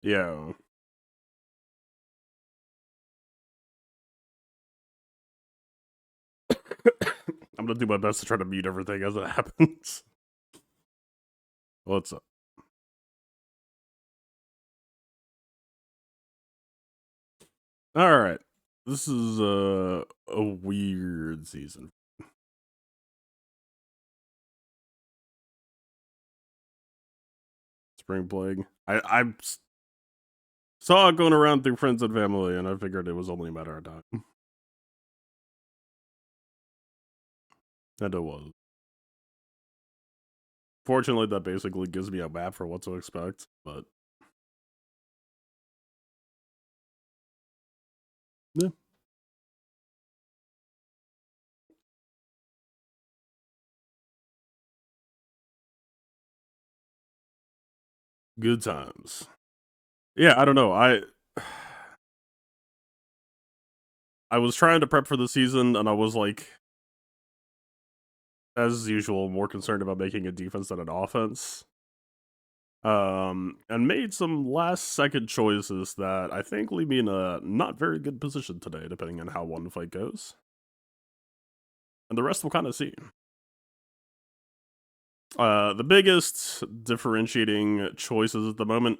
Yeah. I'm gonna do my best to try to mute everything as it happens. What's up? Alright. This is a weird season. Spring Plague. I saw it going around through friends and family, and I figured it was only a matter of time. And it was. Fortunately, that basically gives me a map for what to expect, but yeah. Good times. Yeah, I don't know. I was trying to prep for the season, and I was like, as usual, more concerned about making a defense than an offense. And made some last second choices that I think leave me in a not very good position today, depending on how one fight goes. And the rest we'll kind of see. The biggest differentiating choices at the moment,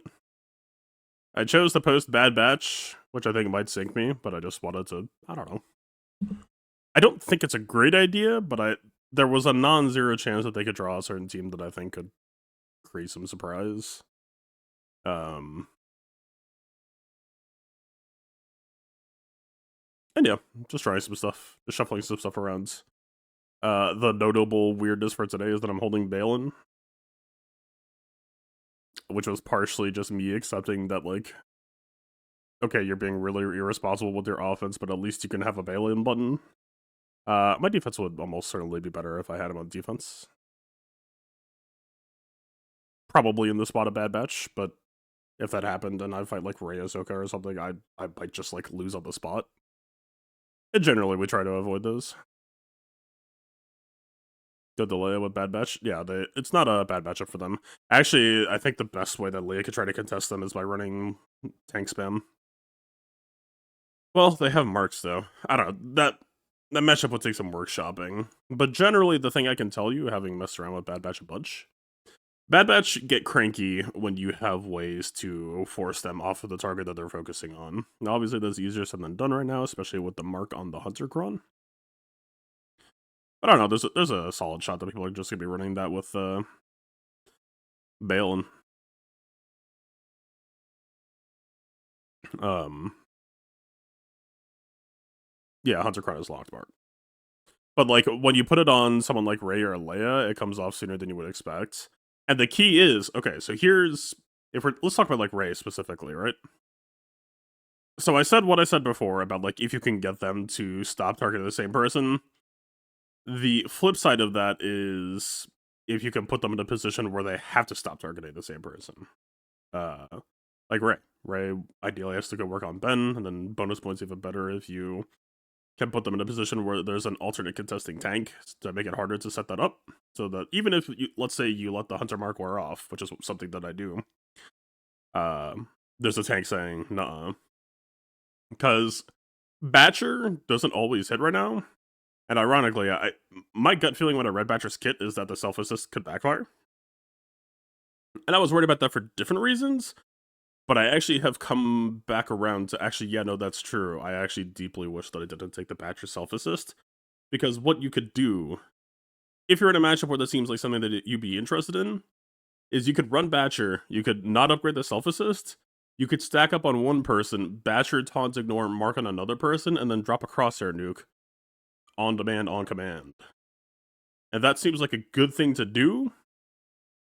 I chose to post Bad Batch, which I think might sink me, but I just wanted to, I don't know. I don't think it's a great idea, but there was a non-zero chance that they could draw a certain team that I think could create some surprise. And yeah, just trying some stuff, just shuffling some stuff around. The notable weirdness for today is that I'm holding Balin, which was partially just me accepting that, like, okay, you're being really irresponsible with your offense, but at least you can have a Balin button. My defense would almost certainly be better if I had him on defense. Probably in the spot of Bad Batch, but if that happened and I fight like Rey Ahsoka or something, I might just like lose on the spot. And generally, we try to avoid those. Good to Leia with Bad Batch. Yeah, it's not a bad matchup for them. Actually, I think the best way that Leia could try to contest them is by running tank spam. Well, they have marks though. I don't know. That matchup would take some workshopping. But generally, the thing I can tell you, having messed around with Bad Batch a bunch, Bad Batch get cranky when you have ways to force them off of the target that they're focusing on. Now, obviously, that's easier said than done right now, especially with the mark on the Hunter Cron. But I don't know, there's a solid shot that people are just gonna be running that with Balin. Um, yeah, Hunter Cron is locked mark. But like when you put it on someone like Rey or Leia, it comes off sooner than you would expect. And the key is, okay, so let's talk about like Rey specifically, right? So I said what I said before about like if you can get them to stop targeting the same person. The flip side of that is if you can put them in a position where they have to stop targeting the same person. Uh, like Rey. Rey ideally has to go work on Ben, and then bonus points even better if you can put them in a position where there's an alternate contesting tank to make it harder to set that up. So that even if let's say you let the Hunter mark wear off, which is something that I do, uh, there's a tank saying nah, because Batcher doesn't always hit right now. And ironically, my gut feeling when I read Batcher's kit is that the self assist could backfire. And I was worried about that for different reasons, but I actually have come back around to actually, yeah, no, that's true. I actually deeply wish that I didn't take the Batcher self assist, because what you could do, if you're in a matchup where that seems like something that you'd be interested in, is you could run Batcher, you could not upgrade the self assist, you could stack up on one person, Batcher, taunt, ignore, mark on another person, and then drop a crosshair nuke on demand, on command. And that seems like a good thing to do,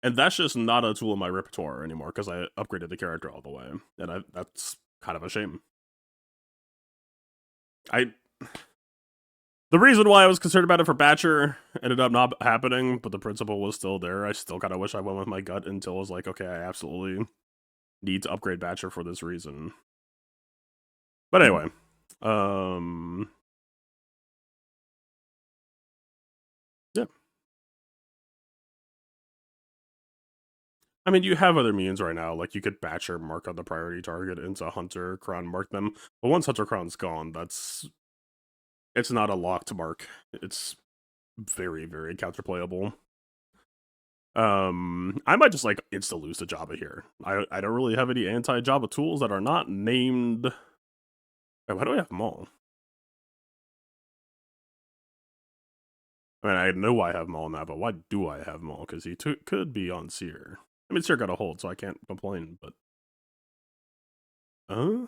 and that's just not a tool in my repertoire anymore because I upgraded the character all the way, and that's kind of a shame. I The reason why I was concerned about it for Batcher ended up not happening, but the principle was still there. I still kind of wish I went with my gut until I was like, okay, I absolutely need to upgrade Batcher for this reason. But anyway, yeah. I mean, you have other means right now, like you could batch or mark on the priority target into Hunter Crown, mark them. But once Hunter Crown's gone, it's not a locked mark. It's very, very counterplayable. I might just like insta lose to Java here. I don't really have any anti-Java tools that are not named. Wait, why do I have them all? I mean, I know I have them all now, but why do I have them all? Because he could be on Seer. I mean, Seer got a hold, so I can't complain, but... I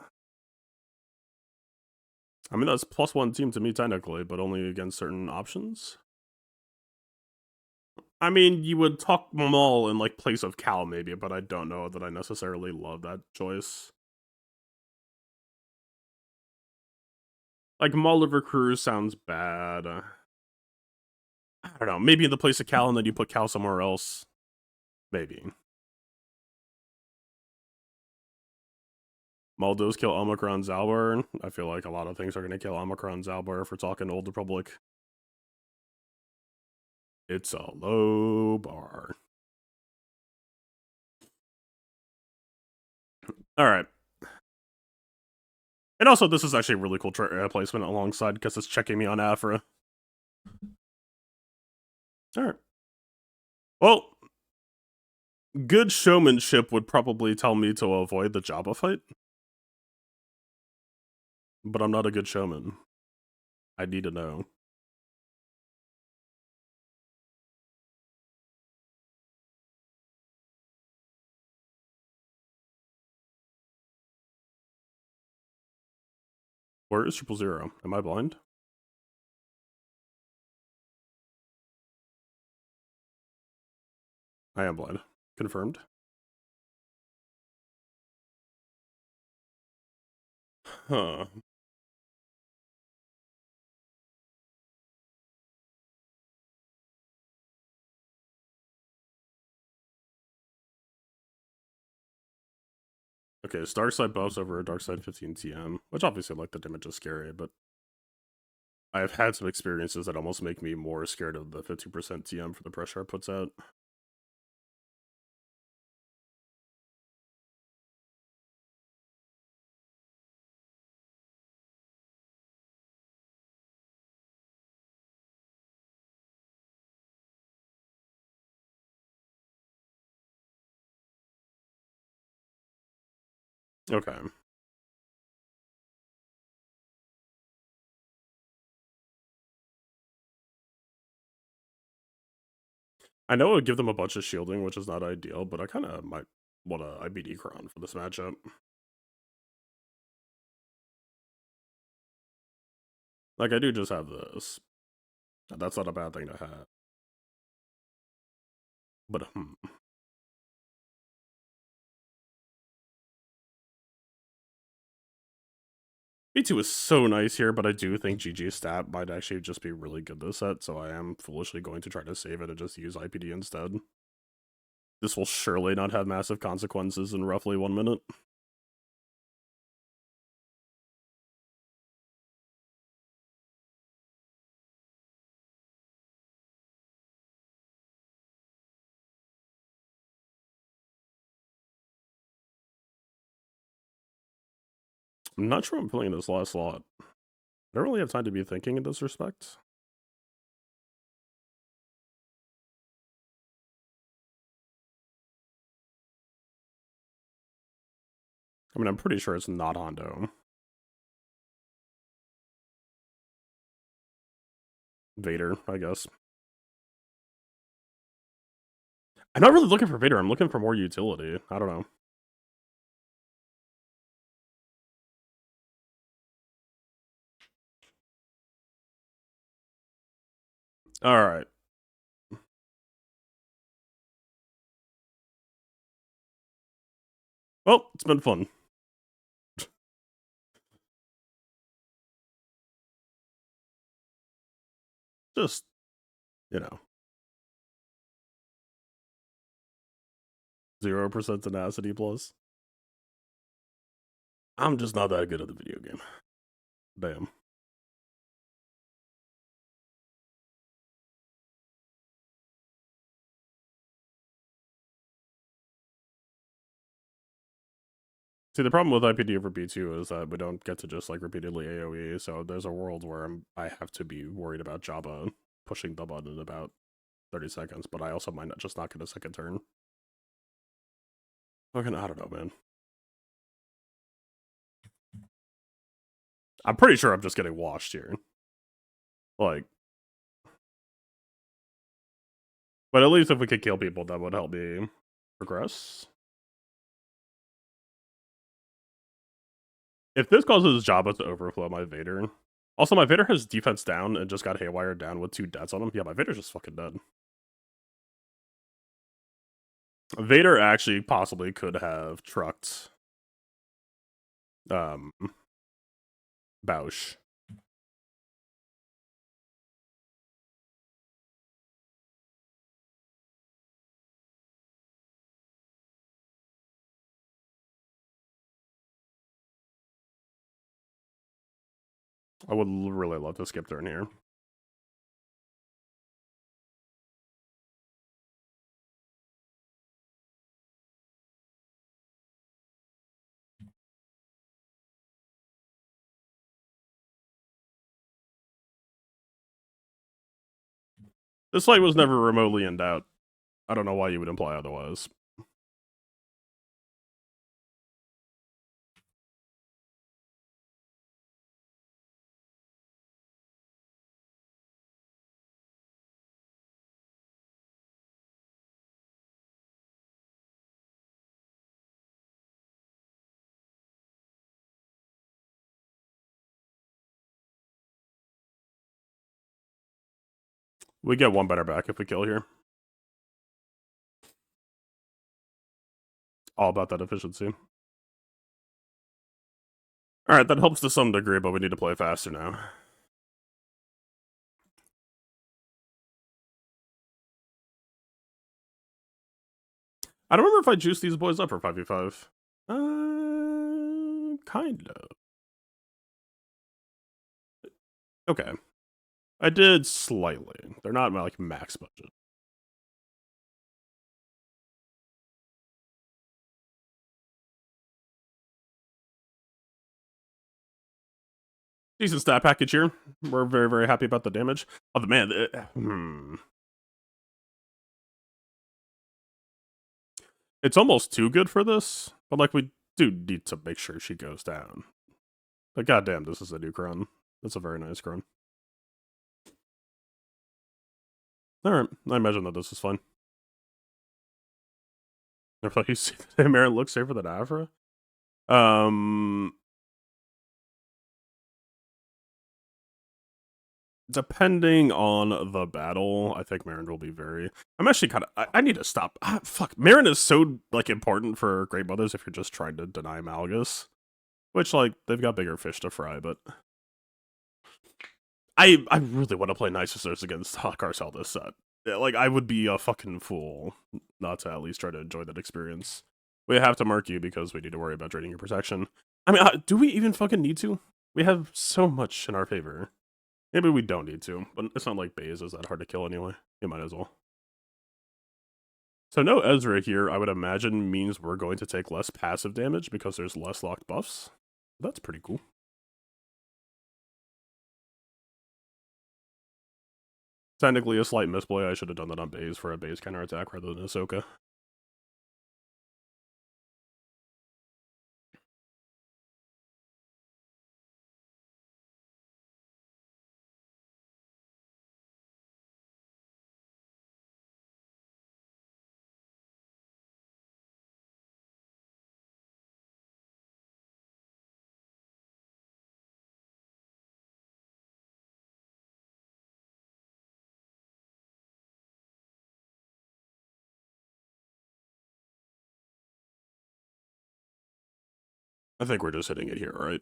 mean, that's +1 team to me, technically, but only against certain options. I mean, you would talk Maul in, like, place of Cal, maybe, but I don't know that I necessarily love that choice. Like, Maul over Cruz sounds bad. I don't know, maybe in the place of Cal, and then you put Cal somewhere else. Maybe. Maul does kill Omicron Zalbar. I feel like a lot of things are going to kill Omicron Zalbar if we're talking Old Republic. It's a low bar. Alright. And also, this is actually a really cool placement alongside, because it's checking me on Afra. Alright. Well, good showmanship would probably tell me to avoid the Jabba fight. But I'm not a good showman. I need to know. Where is 000? Am I blind? I am blind. Confirmed. Huh. Okay, Dark Side buffs over Dark Side 15 TM, which obviously, like, the damage is scary, but I've had some experiences that almost make me more scared of the 50% TM for the pressure it puts out. Okay. I know it would give them a bunch of shielding, which is not ideal, but I kind of might want a IBD Cron for this matchup. Like, I do just have this. That's not a bad thing to have. But, B2 is so nice here, but I do think GG stat might actually just be really good this set, so I am foolishly going to try to save it and just use IPD instead. This will surely not have massive consequences in roughly 1 minute. I'm not sure I'm playing this last slot. I don't really have time to be thinking in this respect. I mean, I'm pretty sure it's not Hondo. Vader, I guess. I'm not really looking for Vader, I'm looking for more utility. I don't know. Alright. Well, it's been fun. Just, you know. 0% tenacity plus. I'm just not that good at the video game. Damn. See, the problem with IPD over B2 is that we don't get to just like repeatedly AoE, so there's a world where I have to be worried about Jabba pushing the button in about 30 seconds, but I also might not just not get a second turn. Fucking, I don't know, man. I'm pretty sure I'm just getting washed here. Like, but at least if we could kill people, that would help me progress. If this causes Jabba to overflow my Vader... Also, my Vader has defense down and just got haywired down with 2 deaths on him. Yeah, my Vader's just fucking dead. Vader actually possibly could have trucked Bausch. I would really love to skip turn here. This fight was never remotely in doubt. I don't know why you would imply otherwise. We get 1 better back if we kill here. All about that efficiency. Alright, that helps to some degree, but we need to play faster now. I don't remember if I juiced these boys up for 5v5. Kind of. Okay. I did slightly. They're not like max budget. Decent stat package here. We're very, very happy about the damage. Oh, the man. It's almost too good for this, but like we do need to make sure she goes down. But goddamn, this is a new Kron. That's a very nice Kron. Alright, I imagine that this is fun. I thought you see that Marin looks safer than Afra. Depending on the battle, I think Marin will be very... I'm actually kind of... I need to stop. Fuck. Marin is so, like, important for Great Mothers if you're just trying to deny Malgus. Which, like, they've got bigger fish to fry, but... I really want to play Night Sisters against Carcel this set. Yeah, like, I would be a fucking fool not to at least try to enjoy that experience. We have to mark you because we need to worry about draining your protection. I mean, do we even fucking need to? We have so much in our favor. Maybe we don't need to, but it's not like Baze is that hard to kill anyway. You might as well. So no Ezra here, I would imagine, means we're going to take less passive damage because there's less locked buffs. That's pretty cool. Technically a slight misplay. I should have done that on Baze for a Baze counterattack rather than Ahsoka. I think we're just hitting it here, right?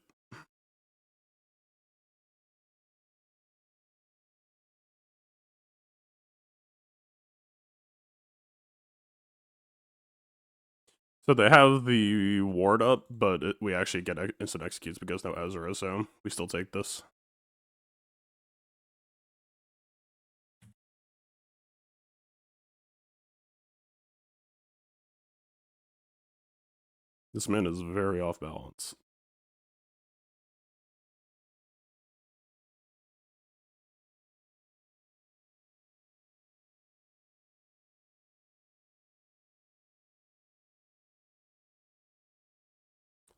So they have the ward up, but we actually get instant executes because no Ezra, so we still take this. This man is very off balance.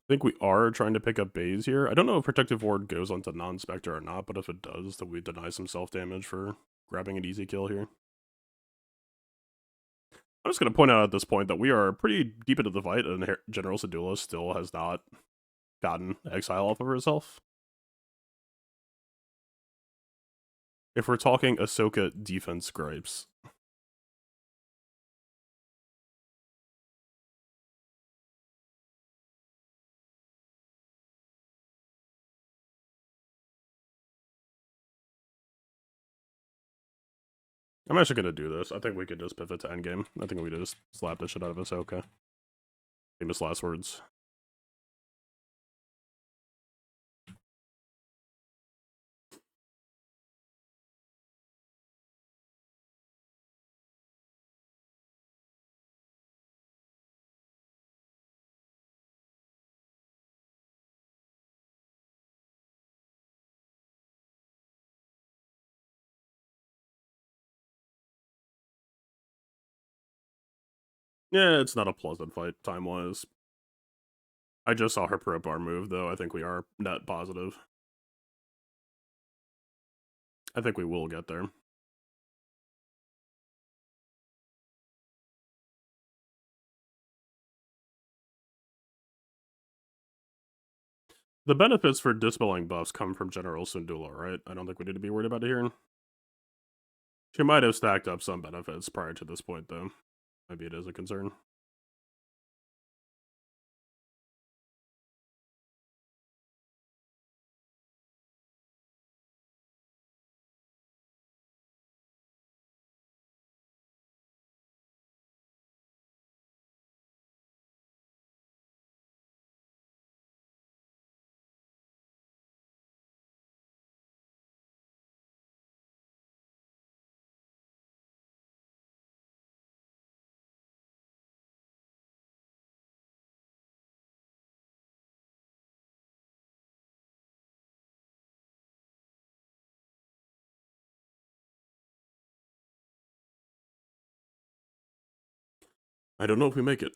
I think we are trying to pick up bays here. I don't know if Protective Ward goes onto non-Spectre or not, but if it does, then we deny some self-damage for grabbing an easy kill here. I'm just going to point out at this point that we are pretty deep into the fight, and General Sedula still has not gotten exile off of herself. If we're talking Ahsoka defense gripes. I'm actually going to do this. I think we could just pivot to endgame. I think we just slap the shit out of Ahsoka. Famous last words. Yeah, it's not a pleasant fight, time-wise. I just saw her pro bar move, though. I think we are net positive. I think we will get there. The benefits for dispelling buffs come from General Syndulla, right? I don't think we need to be worried about it here. She might have stacked up some benefits prior to this point, though. Maybe it is a concern. I don't know if we make it.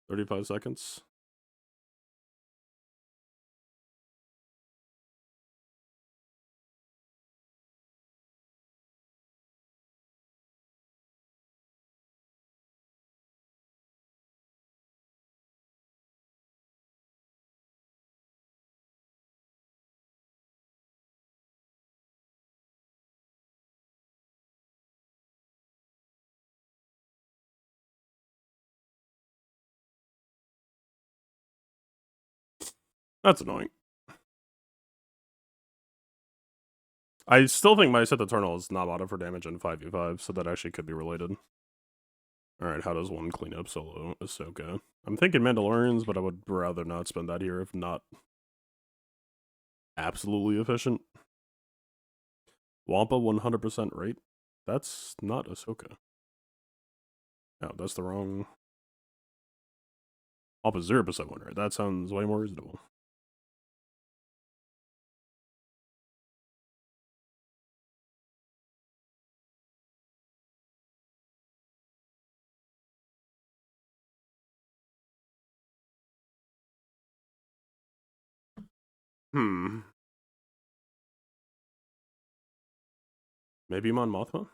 35 seconds. That's annoying. I still think my Sith Eternal is not modded for damage in 5v5, so that actually could be related. Alright, how does one clean up solo Ahsoka? I'm thinking Mandalorians, but I would rather not spend that here if not absolutely efficient. Wampa 100% rate? That's not Ahsoka. No, that's the wrong... Wampa 0% win rate. That sounds way more reasonable. Maybe Mon Mothma? Will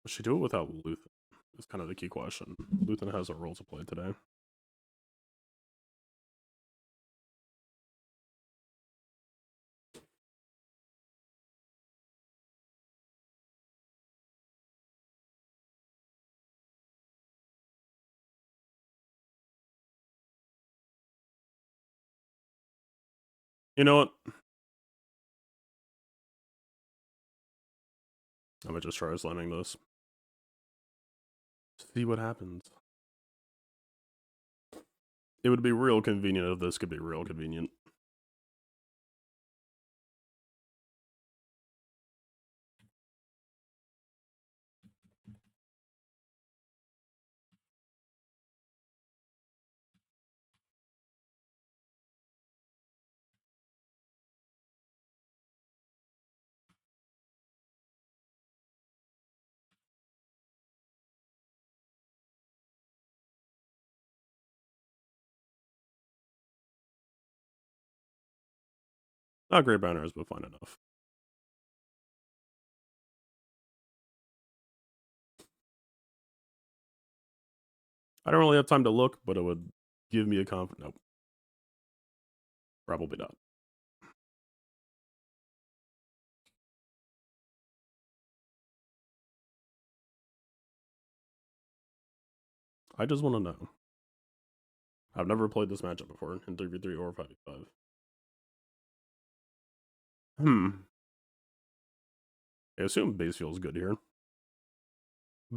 she do it without Luthen? Is kind of the key question. Luthen has a role to play today. You know what? I'm gonna just try slamming this. See what happens. It would be real convenient if this could be real convenient. Not great banners, but fine enough. I don't really have time to look, but it would give me a Nope. Probably not. I just want to know. I've never played this matchup before in 3v3 or 5v5. I assume base feels good here.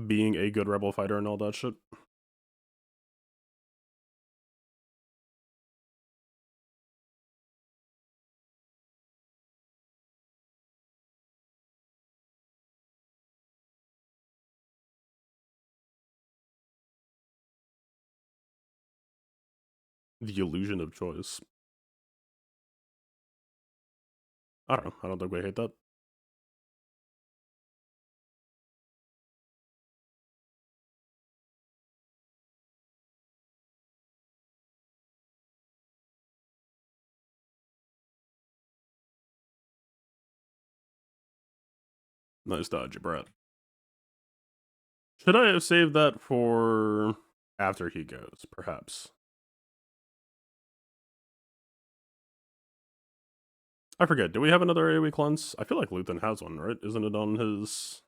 Being a good rebel fighter and all that shit. The illusion of choice. I don't know. I don't think we hate that. Nice dodge, you brat. Should I have saved that for after he goes, perhaps? I forget. Do we have another AoE cleanse? I feel like Luthen has one, right? Isn't it on his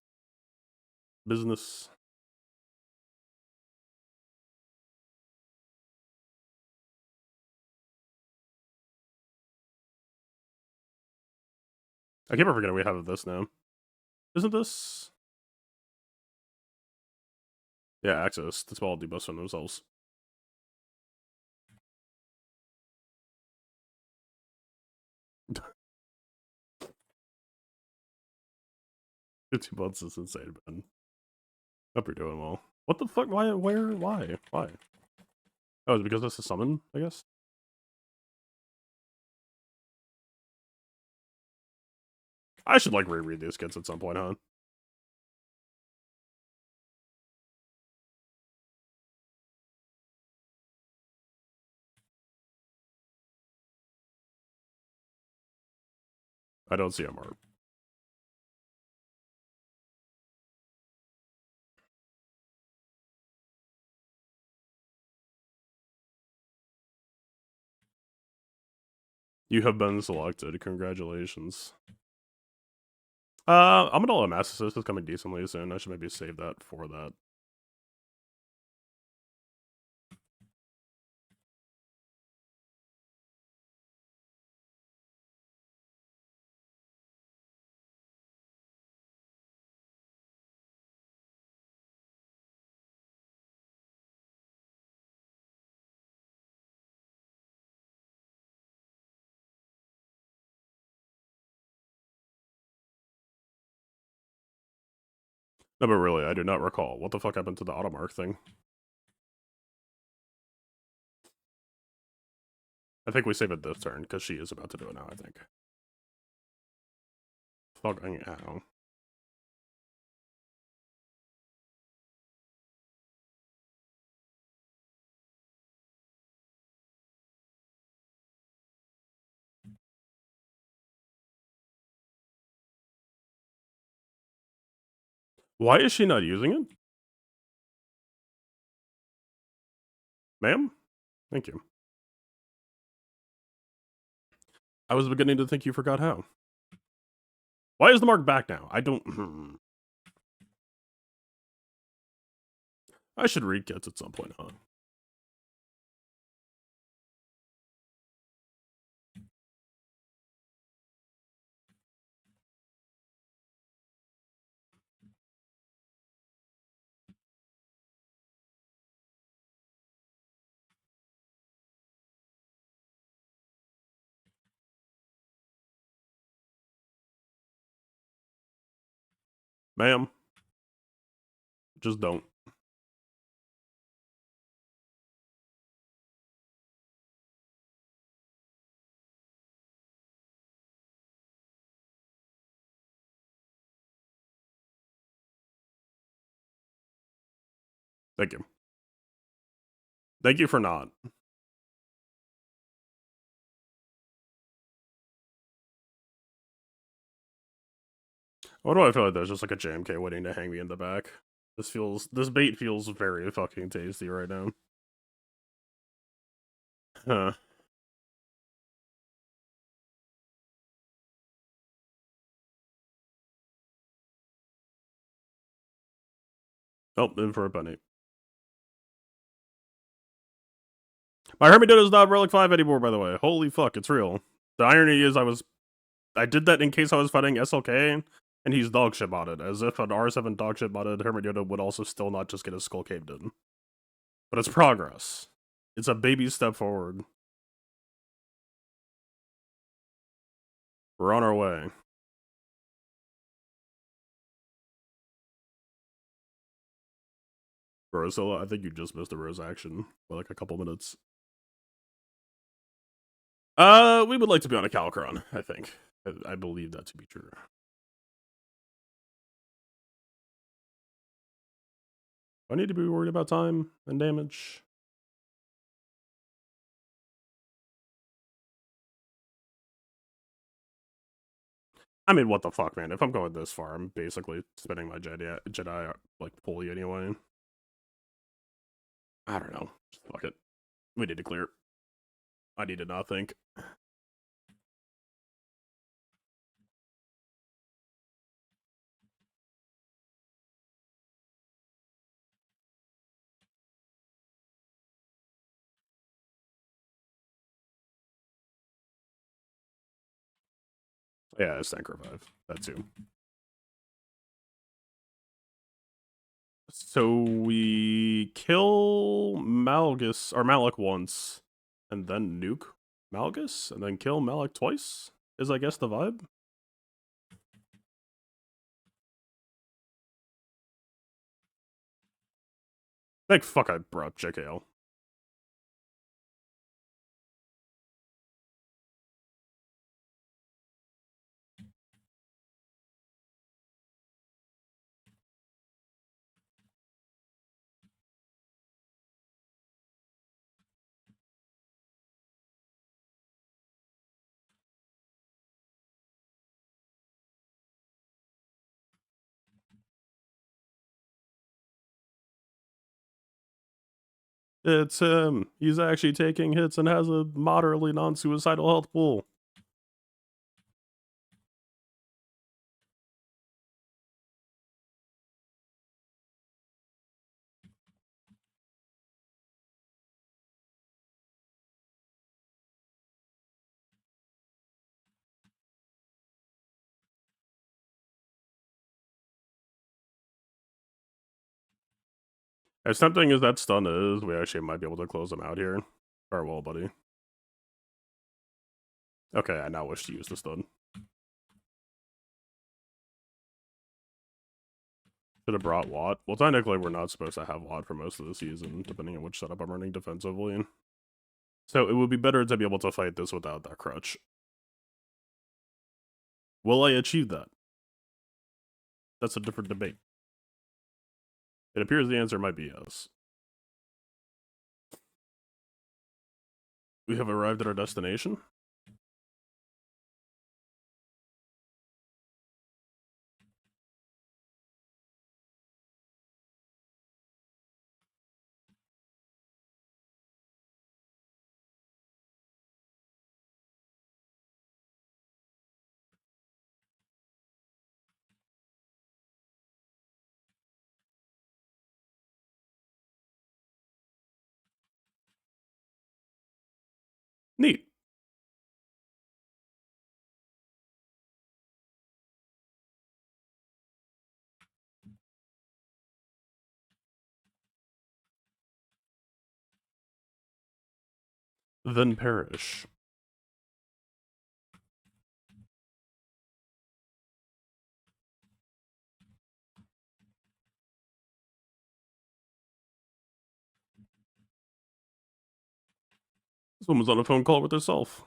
business? I keep forgetting we have this now. Isn't this? Yeah, access. The spell debuffs from themselves. Good 2 months is insane, man. Hope you're doing well. What the fuck? Why? Where? Why? Why? Oh, is it because this is summon, I guess? I should, like, reread these skits at some point, huh? I don't see a mark. You have been selected. Congratulations. I'm gonna let Mass Assist is coming decently soon. I should maybe save that for that. No, but really, I do not recall. What the fuck happened to the automark thing? I think we save it this turn, because she is about to do it now, I think. Fucking ow. Why is she not using it? Ma'am? Thank you. I was beginning to think you forgot how. Why is the mark back now? I don't... I should read kits at some point, huh? Ma'am? Just don't. Thank you. Thank you for not. Why do I feel like there's just like a JMK waiting to hang me in the back? This bait feels very fucking tasty right now. Huh. Oh, in for a penny. My Hermidota is not Relic 5 anymore, by the way. Holy fuck, it's real. The irony is I did that in case I was fighting SLK, and he's dogshit modded, as if an R7 dogshit modded Hermidota would also still not just get his skull caved in. But it's progress. It's a baby step forward. We're on our way. Rosilla, I think you just missed the Rose action by like a couple minutes. We would like to be on a Calcron, I think. I believe that to be true. Do I need to be worried about time and damage? I mean, what the fuck, man? If I'm going this far, I'm basically spending my Jedi like fully anyway. I don't know. Just fuck it. We need to clear. I need to not think. Yeah, it's tank revive. That too. So we kill Malgus or Malik once, and then nuke Malgus, and then kill Malik twice. Is I guess the vibe. Thank fuck I brought JKL. It's him. He's actually taking hits and has a moderately non-suicidal health pool. As tempting as that stun is, we actually might be able to close him out here. Farewell, buddy. Okay, I now wish to use the stun. Should have brought Watt. Well, technically, we're not supposed to have Watt for most of the season, depending on which setup I'm running defensively. So it would be better to be able to fight this without that crutch. Will I achieve that? That's a different debate. It appears the answer might be yes. We have arrived at our destination. Neat. Then perish. This woman's on a phone call with herself.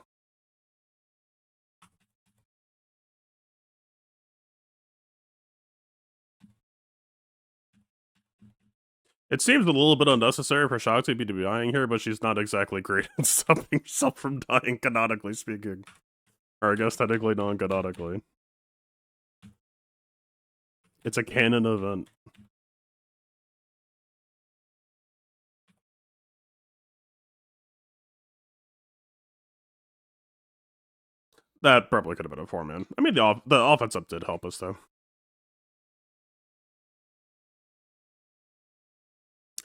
It seems a little bit unnecessary for Shakti to be dying here, but she's not exactly great at stopping herself from dying, canonically speaking. Or I guess technically non-canonically. It's a canon event. That probably could have been a 4-man. I mean, the offense up did help us, though.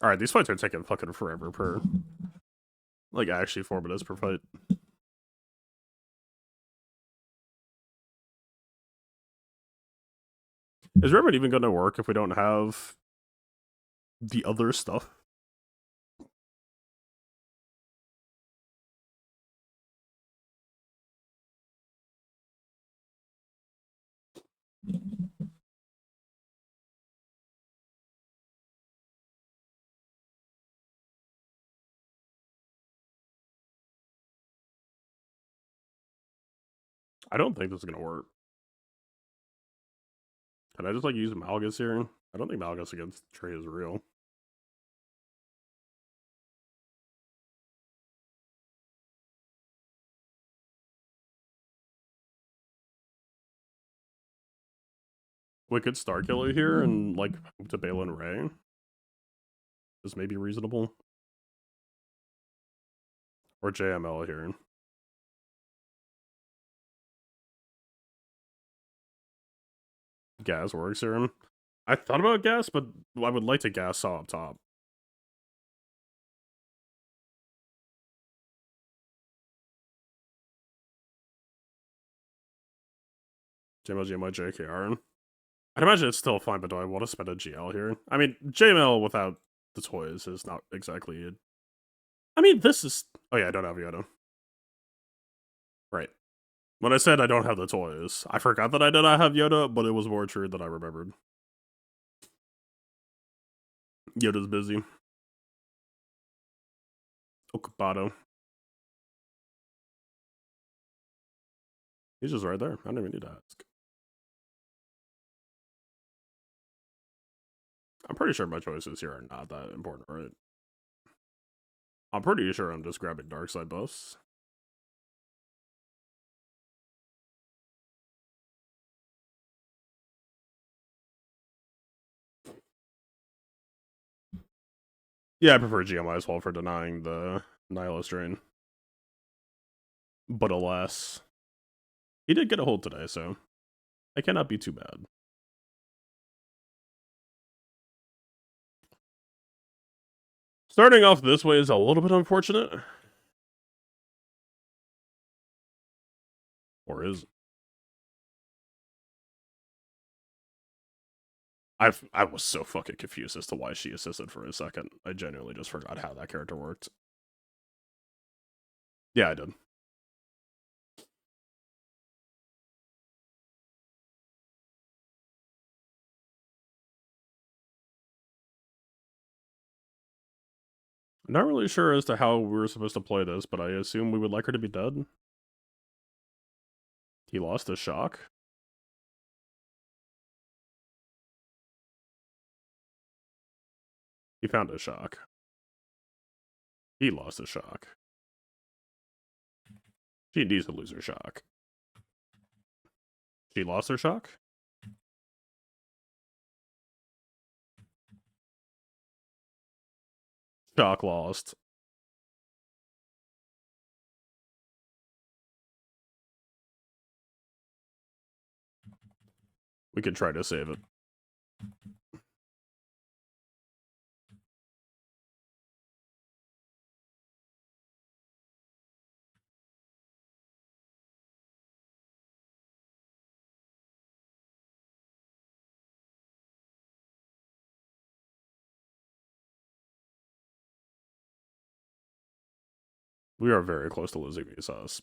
Alright, these fights are taking fucking forever per... Like, actually 4 minutes per fight. Is Remit even going to work if we don't have the other stuff? I don't think this is gonna work. Can I just, like, use Malgus here? I don't think Malgus against Trey is real. We could Starkiller here and, like, to Balin Ray. This may be reasonable. Or JML here. Gas works here. I thought about gas, but I would like to gas Saw up top. JML, GMI, JKR. I'd imagine it's still fine, but do I want to spend a GL here? I mean, JML without the toys is not exactly it. I mean, this is... Oh yeah, I don't have Yoda. Right. When I said I don't have the toys, I forgot that I did not have Yoda, but it was more true than I remembered. Yoda's busy. Ocupado. He's just right there. I don't even need to ask. I'm pretty sure my choices here are not that important, right? I'm pretty sure I'm just grabbing dark side buffs. Yeah, I prefer GMI as well for denying the Nihilist Drain. But alas, he did get a hold today, so I cannot be too bad. Starting off this way is a little bit unfortunate. Or is it? I was so fucking confused as to why she assisted for a second. I genuinely just forgot how that character worked. Yeah, I did. I'm not really sure as to how we were supposed to play this, but I assume we would like her to be dead. He lost a shock. He found a shock. He lost a shock. She needs to lose her shock. She lost her shock? Shock lost. We could try to save it. We are very close to losing these us.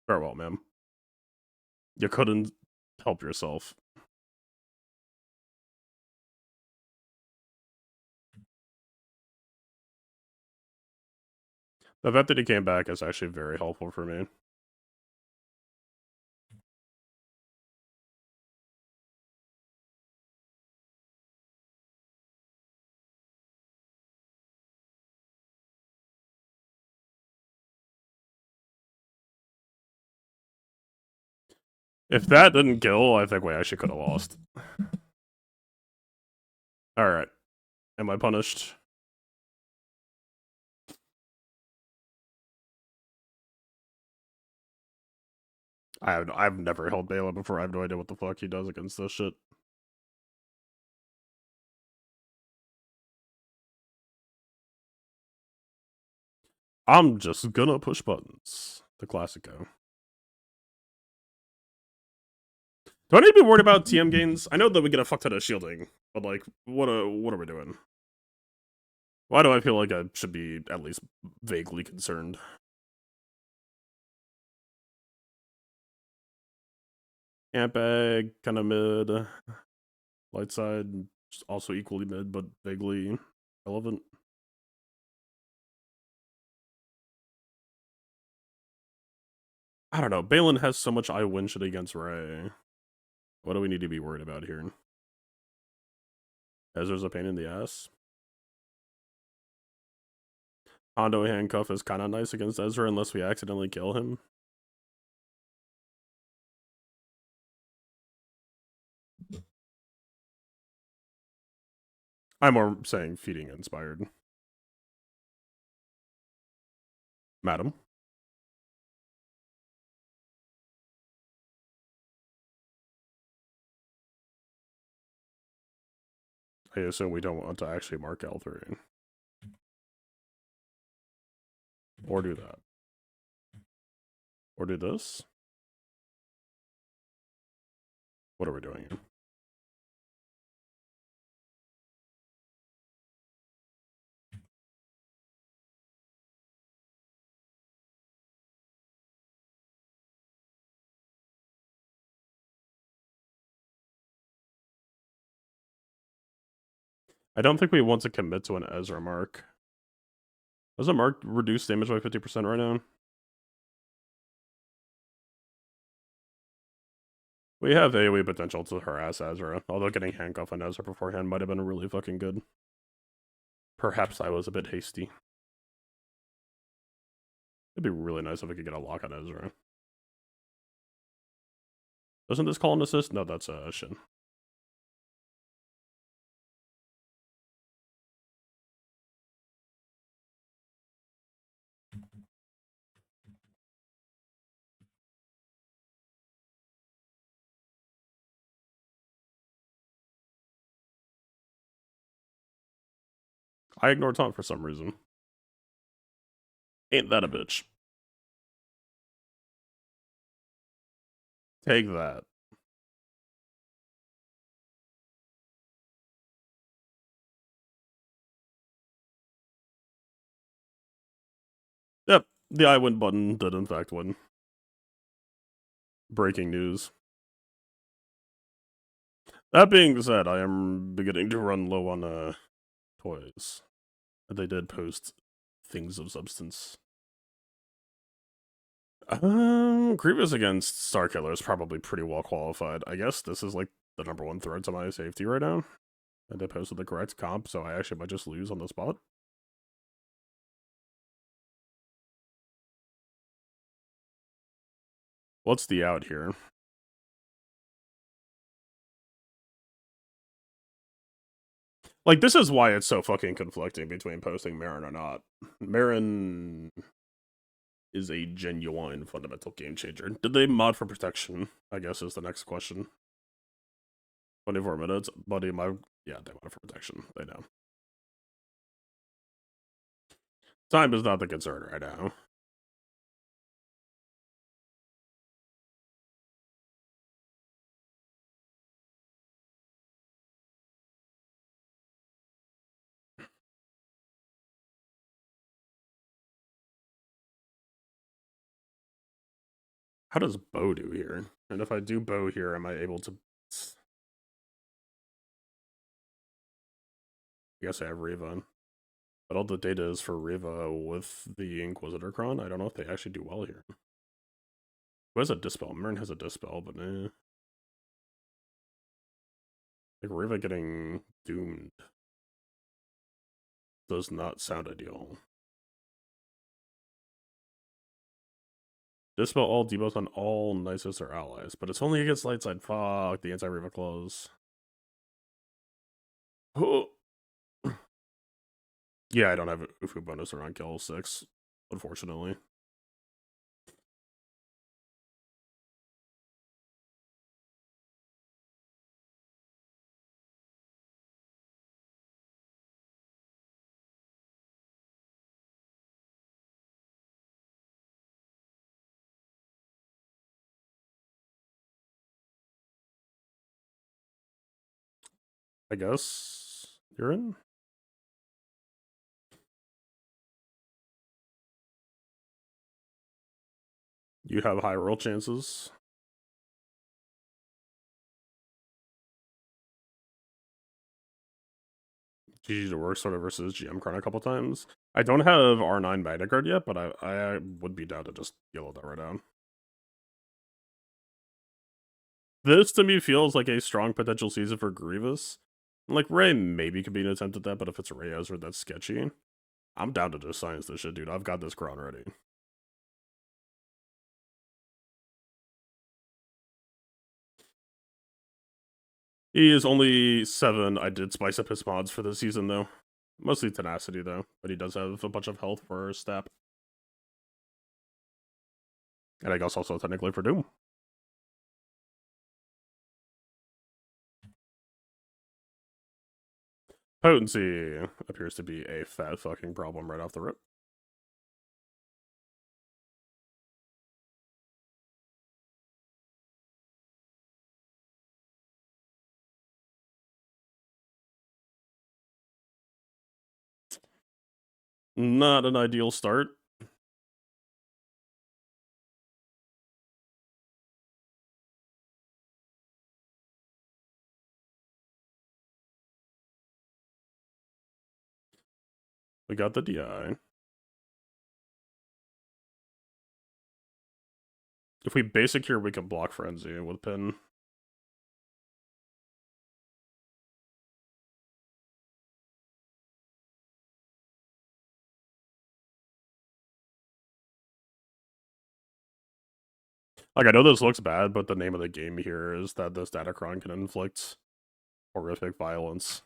Farewell, ma'am. You couldn't help yourself. The fact that he came back is actually very helpful for me. If that didn't kill, I think we actually could have lost. Alright. Am I punished? I've never held Bela before. I have no idea what the fuck he does against this shit. I'm just gonna push buttons. The classico. Do I need to be worried about TM gains? I know that we get a fuck ton of shielding, but like, what are we doing? Why do I feel like I should be at least vaguely concerned? Amp bag, kind of mid. Light side, also equally mid, but vaguely relevant. I don't know. Balin has so much I win shit against Ray. What do we need to be worried about here? Ezra's a pain in the ass. Hondo handcuff is kind of nice against Ezra unless we accidentally kill him. I'm more saying feeding inspired. Madam. I assume we don't want to actually mark L3. Or do that. Or do this. What are we doing here? I don't think we want to commit to an Ezra mark. Does a mark reduce damage by 50% right now? We have AoE potential to harass Ezra, although getting handcuff on Ezra beforehand might have been really fucking good. Perhaps I was a bit hasty. It'd be really nice if we could get a lock on Ezra. Doesn't this call an assist? No, that's Shin. I ignored taunt for some reason. Ain't that a bitch? Take that. Yep, the I win button did in fact win. Breaking news. That being said, I am beginning to run low on toys. They did post things of substance. Grievous against Starkiller is probably pretty well qualified. I guess this is like the #1 threat to my safety right now. And they posted the correct comp, so I actually might just lose on the spot. What's the out here? Like, this is why it's so fucking conflicting between posting Marin or not. Marin is a genuine fundamental game changer. Did they mod for protection? I guess is the next question. 24 minutes, buddy. Yeah, they mod for protection. They know. Time is not the concern right now. How does bow do here? And if I do bow here, am I able to... I guess I have Riva. But all the data is for Riva with the Inquisitor Cron. I don't know if they actually do well here. Who has a Dispel? Marin has a Dispel, but eh. Like, Riva getting doomed does not sound ideal. Dispel all debuffs on all nicest or allies, but it's only against light side. Fuck the anti-Riva close. Oh. Yeah, I don't have Ufu bonus around kill 6, unfortunately. I guess you're in. You have high roll chances. GG to work sort of versus GM Crown a couple times. I don't have R9 Magna Guard yet, but I would be down to just yellow that right down. This to me feels like a strong potential season for Grievous. Like Ray maybe could be an attempt at that, but if it's Ray Ezra that's sketchy, I'm down to just science this shit, dude. I've got this crown ready. He is only 7. I did spice up his mods for this season, though. Mostly tenacity, though. But he does have a bunch of health for Stap. And I guess also technically for Doom. Potency appears to be a fat fucking problem right off the rip. Not an ideal start. We got the DI. If we basic here, we can block Frenzy with Pin. Like, I know this looks bad, but the name of the game here is that this Datacron can inflict horrific violence.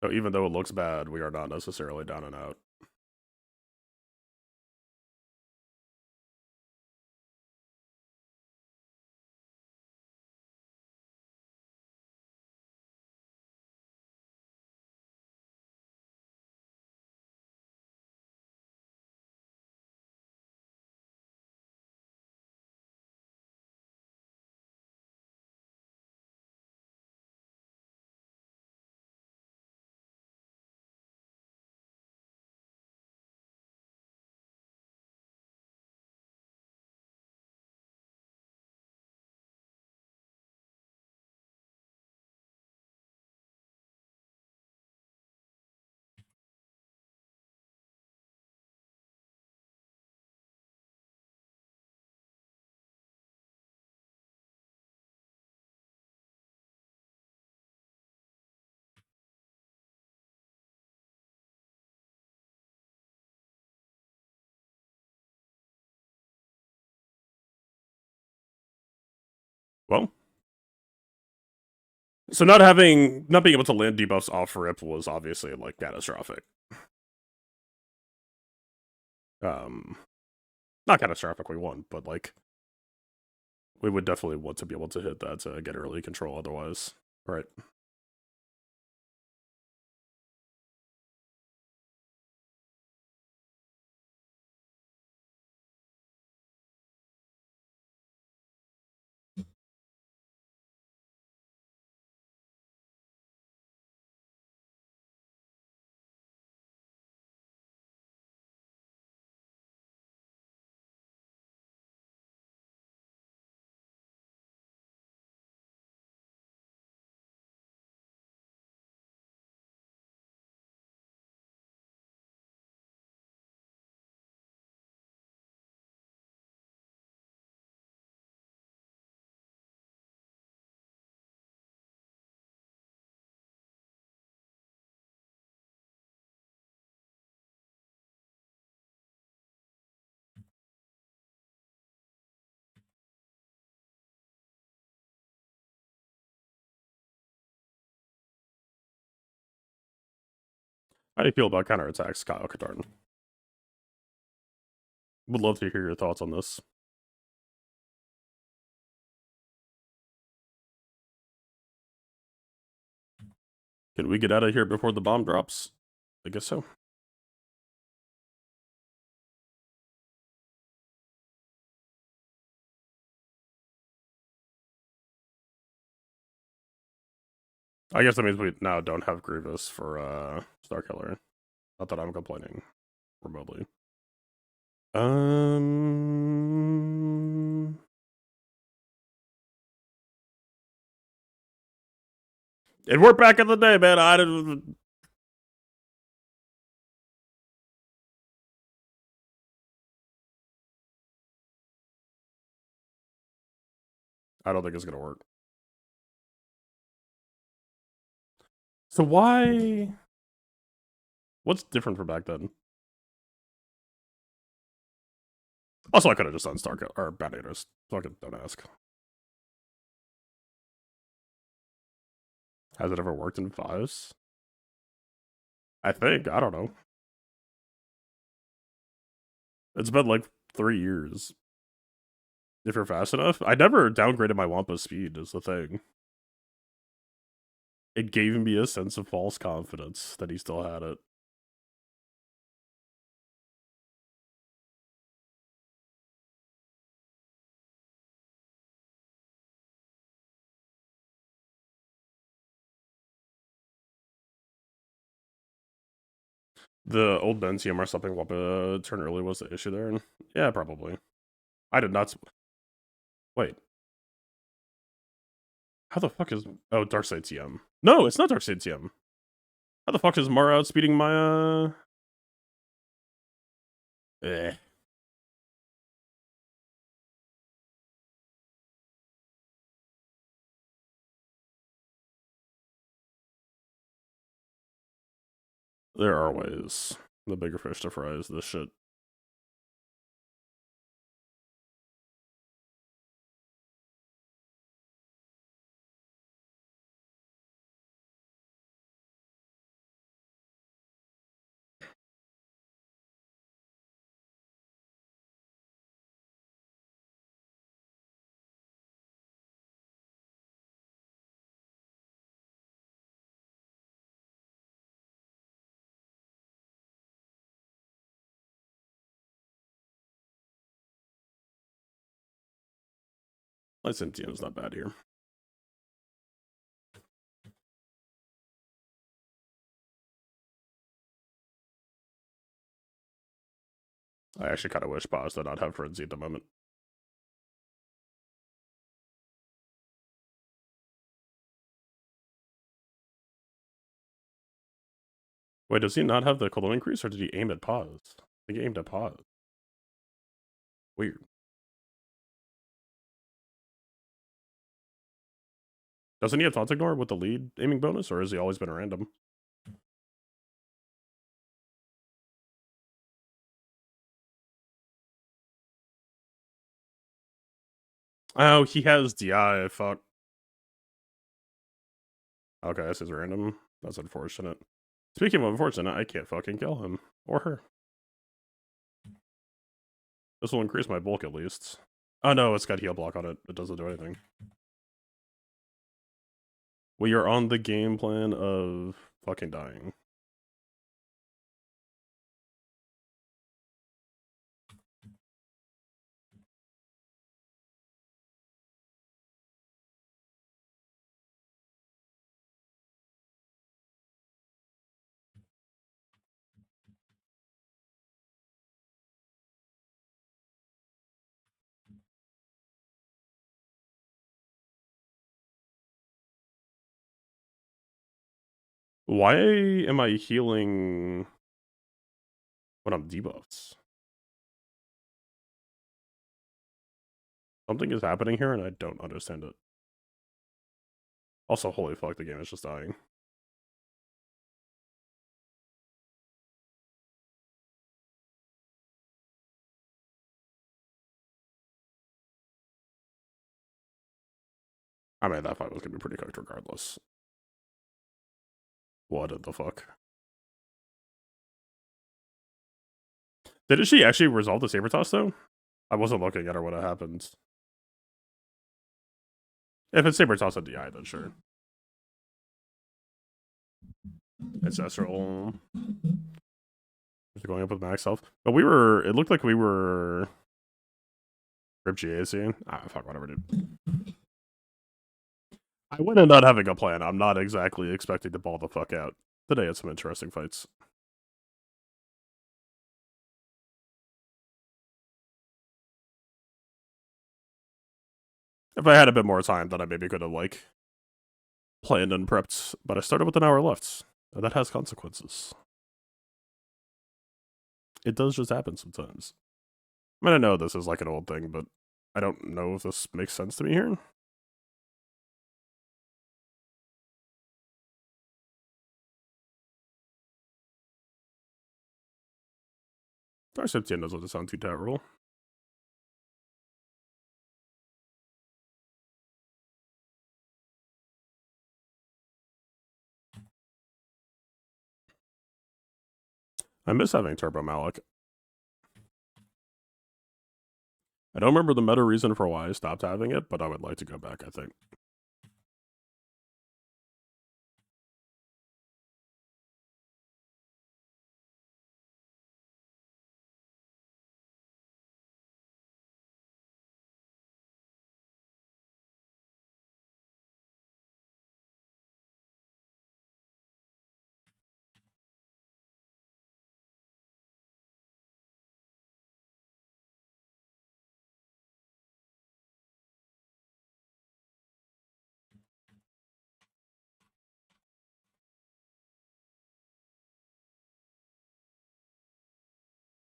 So even though it looks bad, we are not necessarily down and out. Well, so not being able to land debuffs off rip was obviously like catastrophic. Not catastrophic. We won, but like we would definitely want to be able to hit that to get early control. Otherwise, right? How do you feel about counterattacks, Kyle Katarn? Would love to hear your thoughts on this. Can we get out of here before the bomb drops? I guess so. I guess that means we now don't have Grievous for Starkiller. Not that I'm complaining remotely. It worked back in the day, man. I don't think it's gonna work. So why? What's different from back then? Also, I could have just done Starkiller or Bananas. Fucking don't ask. Has it ever worked in fives? I think. I don't know. It's been like 3 years. If you're fast enough. I never downgraded my Wampa speed, is the thing. It gave me a sense of false confidence that he still had it. The old Ben CMR stopping Wampa turn early was the issue there. Yeah, probably. I did not. Wait. How the fuck is. Oh, Darkseid TM. No, it's not Darkseid TM. How the fuck is Mara outspeeding my. Eh. There are ways. The bigger fish to fry is this shit. My Sentient is not bad here. I actually kind of wish Paz did not have Frenzy at the moment. Wait, does he not have the Colo increase, or did he aim at Paz? I think he aimed at Paz. Weird. Doesn't he have Taunt Ignore with the lead aiming bonus, or has he always been random? Oh, he has DI, fuck. Okay, this is random. That's unfortunate. Speaking of unfortunate, I can't fucking kill him. Or her. This will increase my bulk at least. Oh no, it's got heal block on it. It doesn't do anything. We are on the game plan of fucking dying. Why am I healing when I'm debuffed? Something is happening here and I don't understand it. Also, holy fuck, the game is just dying. I mean, that fight was gonna be pretty cooked regardless. What the fuck? Didn't she actually resolve the saber toss though? I wasn't looking at her when it happened. If it's saber toss at DI, then sure. Ancestral. Going up with max health. But we were, it looked like we were Rip GAC. Ah, fuck, whatever, dude. I went in not having a plan. I'm not exactly expecting to ball the fuck out. Today had some interesting fights. If I had a bit more time, then I maybe could have, like, planned and prepped. But I started with an hour left. And that has consequences. It does just happen sometimes. I mean, I know this is like an old thing, but I don't know if this makes sense to me here. Our 17 knows what to sound 2-tat rule. I miss having Turbo Malik. I don't remember the meta reason for why I stopped having it, but I would like to go back, I think.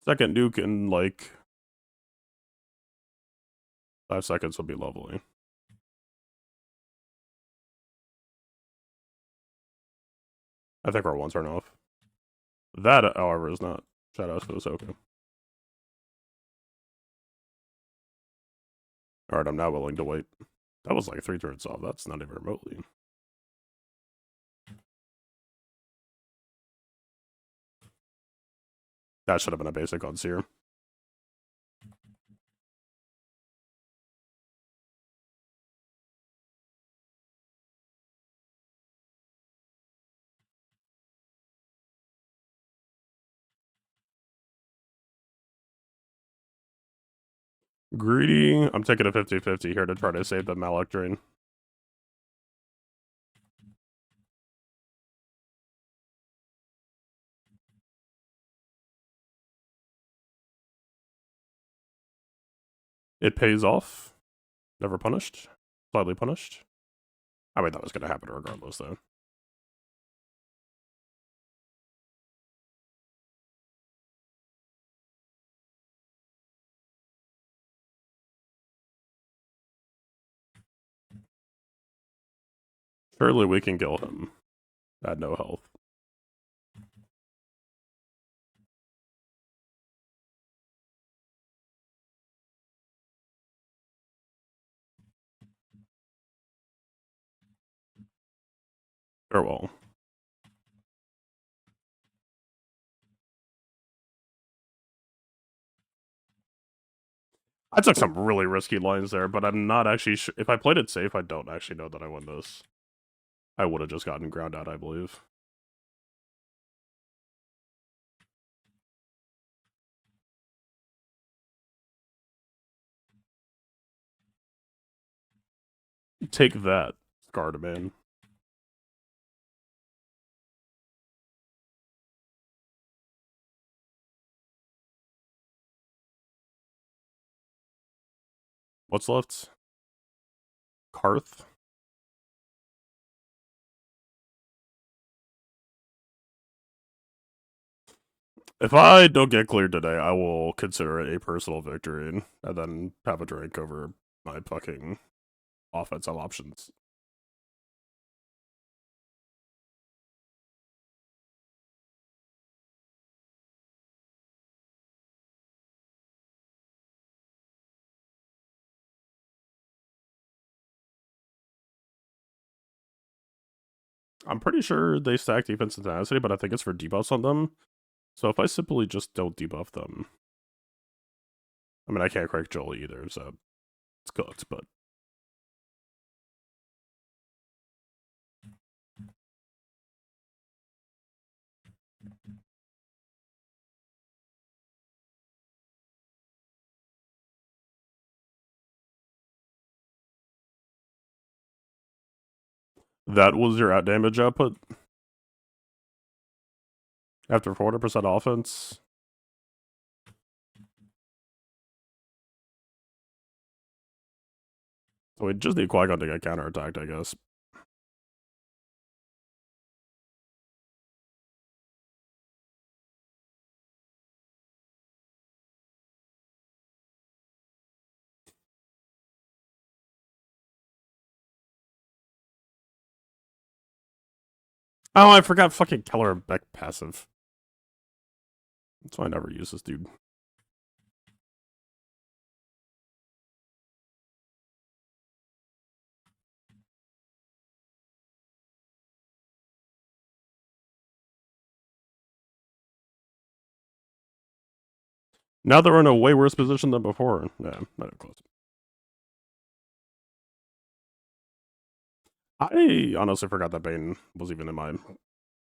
Second nuke in, like, 5 seconds would be lovely. I think we're one turn off. That, however, is not. Shout out to Ahsoka. Alright, I'm now willing to wait. That was like 3 turns off. That's not even remotely. That should have been a basic on Seer. Greedy. I'm taking a 50-50 here to try to save the Malak drain. It pays off. Never punished. Slightly punished. I mean, that was going to happen regardless, though. Surely we can kill him. At no health. Farewell. I took some really risky lines there, but I'm not actually sure. If I played it safe, I don't actually know that I won this. I would have just gotten ground out, I believe. Take that, Scardaman. What's left? Karth? If I don't get cleared today, I will consider it a personal victory and then have a drink over my fucking offensive options. I'm pretty sure they stack defense and tenacity, but I think it's for debuffs on them. So if I simply just don't debuff them, I mean, I can't crack Joel either, so it's cooked, but. That was your out damage output? After 40% offense? So we just need Qui-Gon to get counterattacked, I guess. Oh, I forgot fucking Keller Beck passive. That's why I never use this dude. Now that we're in a way worse position than before. Yeah, not even close. I honestly forgot that Bane was even in my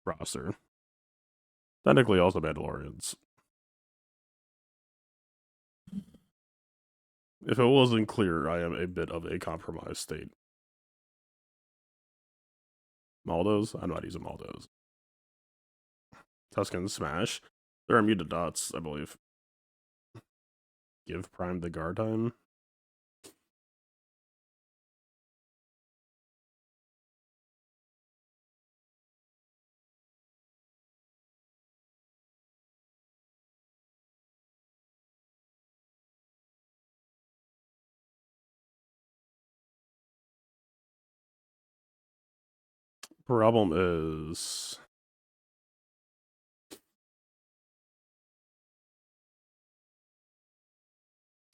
roster. Technically, also Mandalorians. If it wasn't clear, I am a bit of a compromised state. Maldos? I'm not using Maldos. Tuscan Smash. There are muted dots, I believe. Give Prime the guard time. Problem is...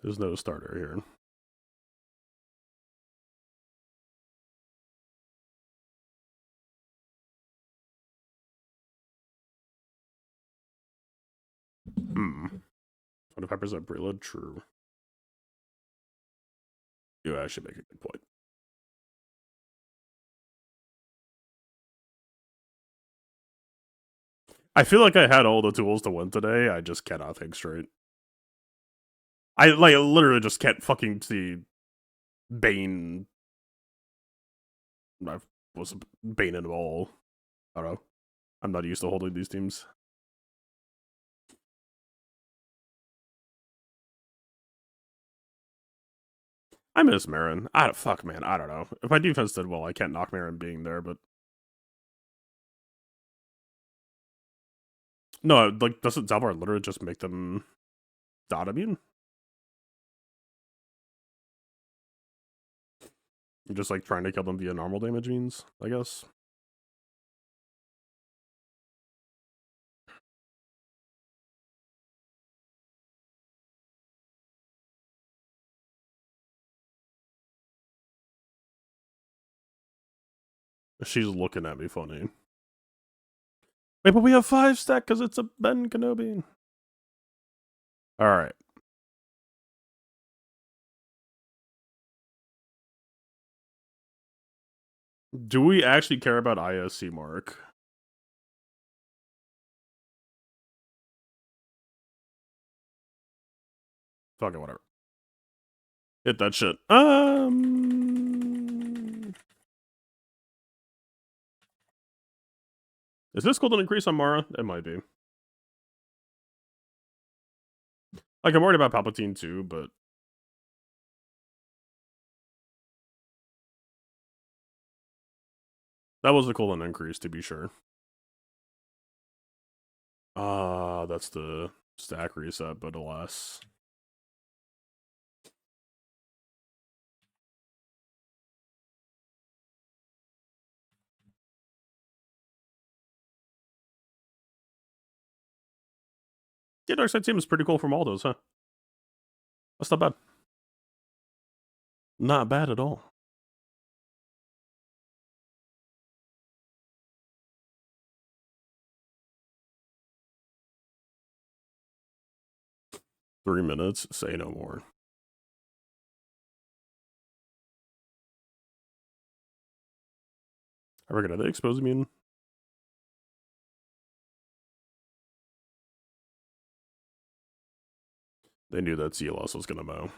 there's no starter here. Hmm. 25% preload? True. You actually make a good point. I feel like I had all the tools to win today. I just cannot think straight. I literally just can't fucking see Bane. I was Bane in all. I don't know. I'm not used to holding these teams. I miss Marin. Fuck, man. I don't know. If my defense did well, I can't knock Marin being there, but no, like doesn't Zalbar literally just make them dot immune? You're just like trying to kill them via normal damage means, I guess. She's looking at me funny. Wait, but we have 5 stack because it's a Ben Kenobi. Alright. Do we actually care about ISC Mark? Fucking whatever. Hit that shit. Is this golden increase on Mara? It might be. Like, I'm worried about Palpatine too, but... that was a golden increase, to be sure. That's the stack reset, but alas. Yeah, Dark Side team is pretty cool from all those, huh? That's not bad. Not bad at all. 3 minutes, say no more. I reckon, are they expose immune? They knew that CLS was gonna mow.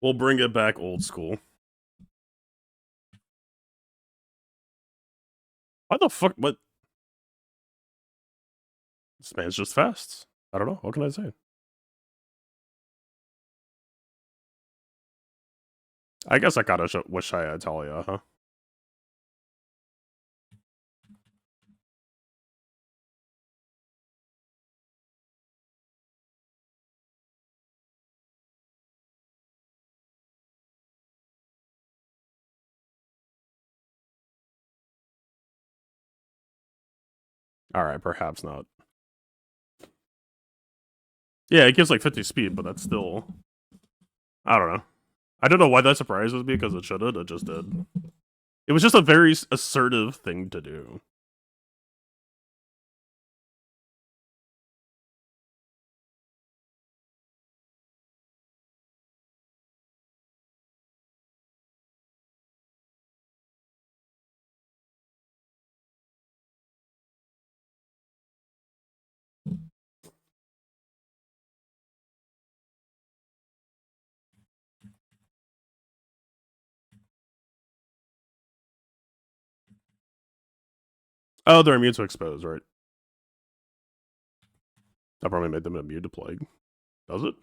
We'll bring it back old school. Why the fuck? What? This man's just fast. I don't know. What can I say? I guess I gotta wish I had Talia, huh? Alright, perhaps not. Yeah, it gives like 50 speed, but that's still... I don't know. I don't know why that surprises me, because it shouldn't. It just did. It was just a very assertive thing to do. Oh, they're immune to expose, right? That probably made them immune to plague. Does it?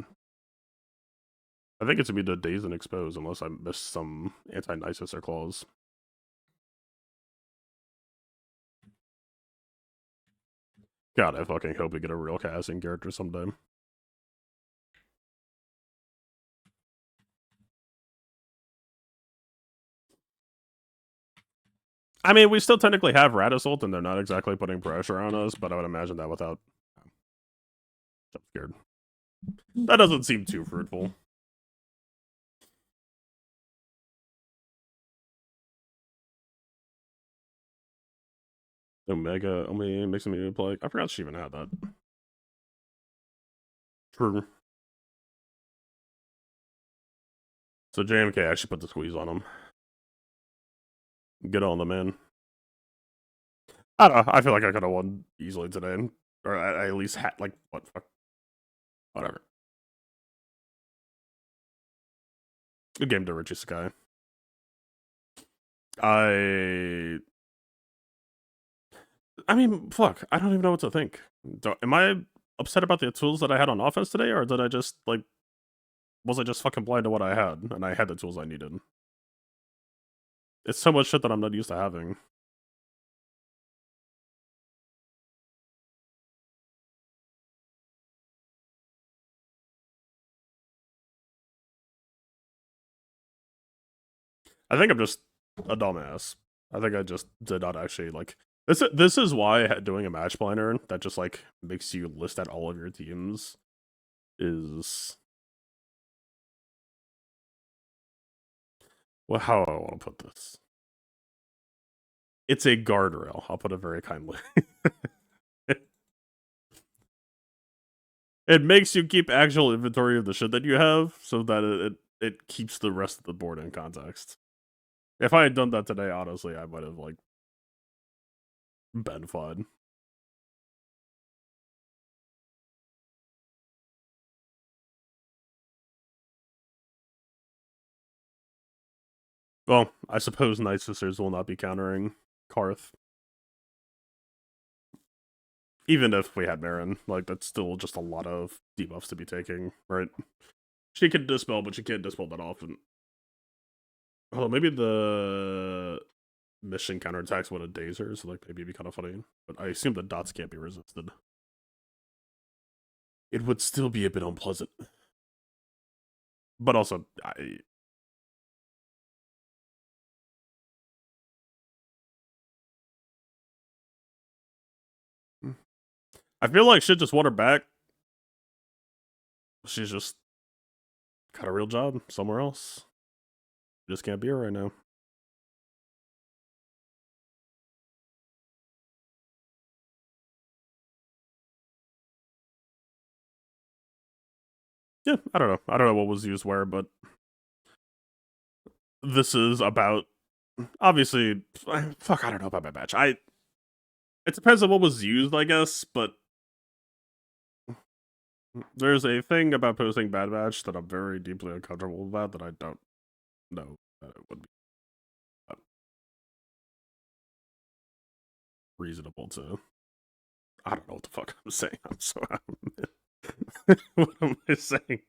I think it's immune to daze and expose, unless I missed some anti-nisus or clause. God, I fucking hope we get a real casting character someday. I mean, we still technically have Radisult, and they're not exactly putting pressure on us, but I would imagine that without... I'm scared. That doesn't seem too fruitful. Omega only makes me play. I forgot she even had that. True. So JMK actually put the squeeze on him. Get on the man. I don't know. I feel like I could have won easily today. Or I at least had, like, what? Fuck. Whatever. Good game to Richie Sky. I mean, fuck. I don't even know what to think. Am I upset about the tools that I had on offense today, or did I just, like, was I just fucking blind to what I had, and I had the tools I needed? It's so much shit that I'm not used to having. I think I'm just a dumbass. I think I just did not actually, like... This is why doing a match planner that just, like, makes you list out all of your teams is... Well, how do I want to put this? It's a guardrail. I'll put it very kindly. It makes you keep actual inventory of the shit that you have, so that it keeps the rest of the board in context. If I had done that today, honestly, I might have, like, been fine. Well, I suppose Night Sisters will not be countering Karth. Even if we had Marin, like, that's still just a lot of debuffs to be taking, right? She can dispel, but she can't dispel that often. Oh, maybe the mission counterattacks with a dazer, so like maybe it'd be kind of funny. But I assume the dots can't be resisted. It would still be a bit unpleasant. But also, I feel like shit just want her back. She's just got a real job somewhere else. Just can't be her right now. Yeah, I don't know. I don't know what was used where, but this is about obviously fuck, I don't know about Bad Batch. It depends on what was used, I guess, but there's a thing about posting Bad Batch that I'm very deeply uncomfortable about that I don't know that it would be reasonable to. I don't know what the fuck I'm saying. I'm so what am I saying?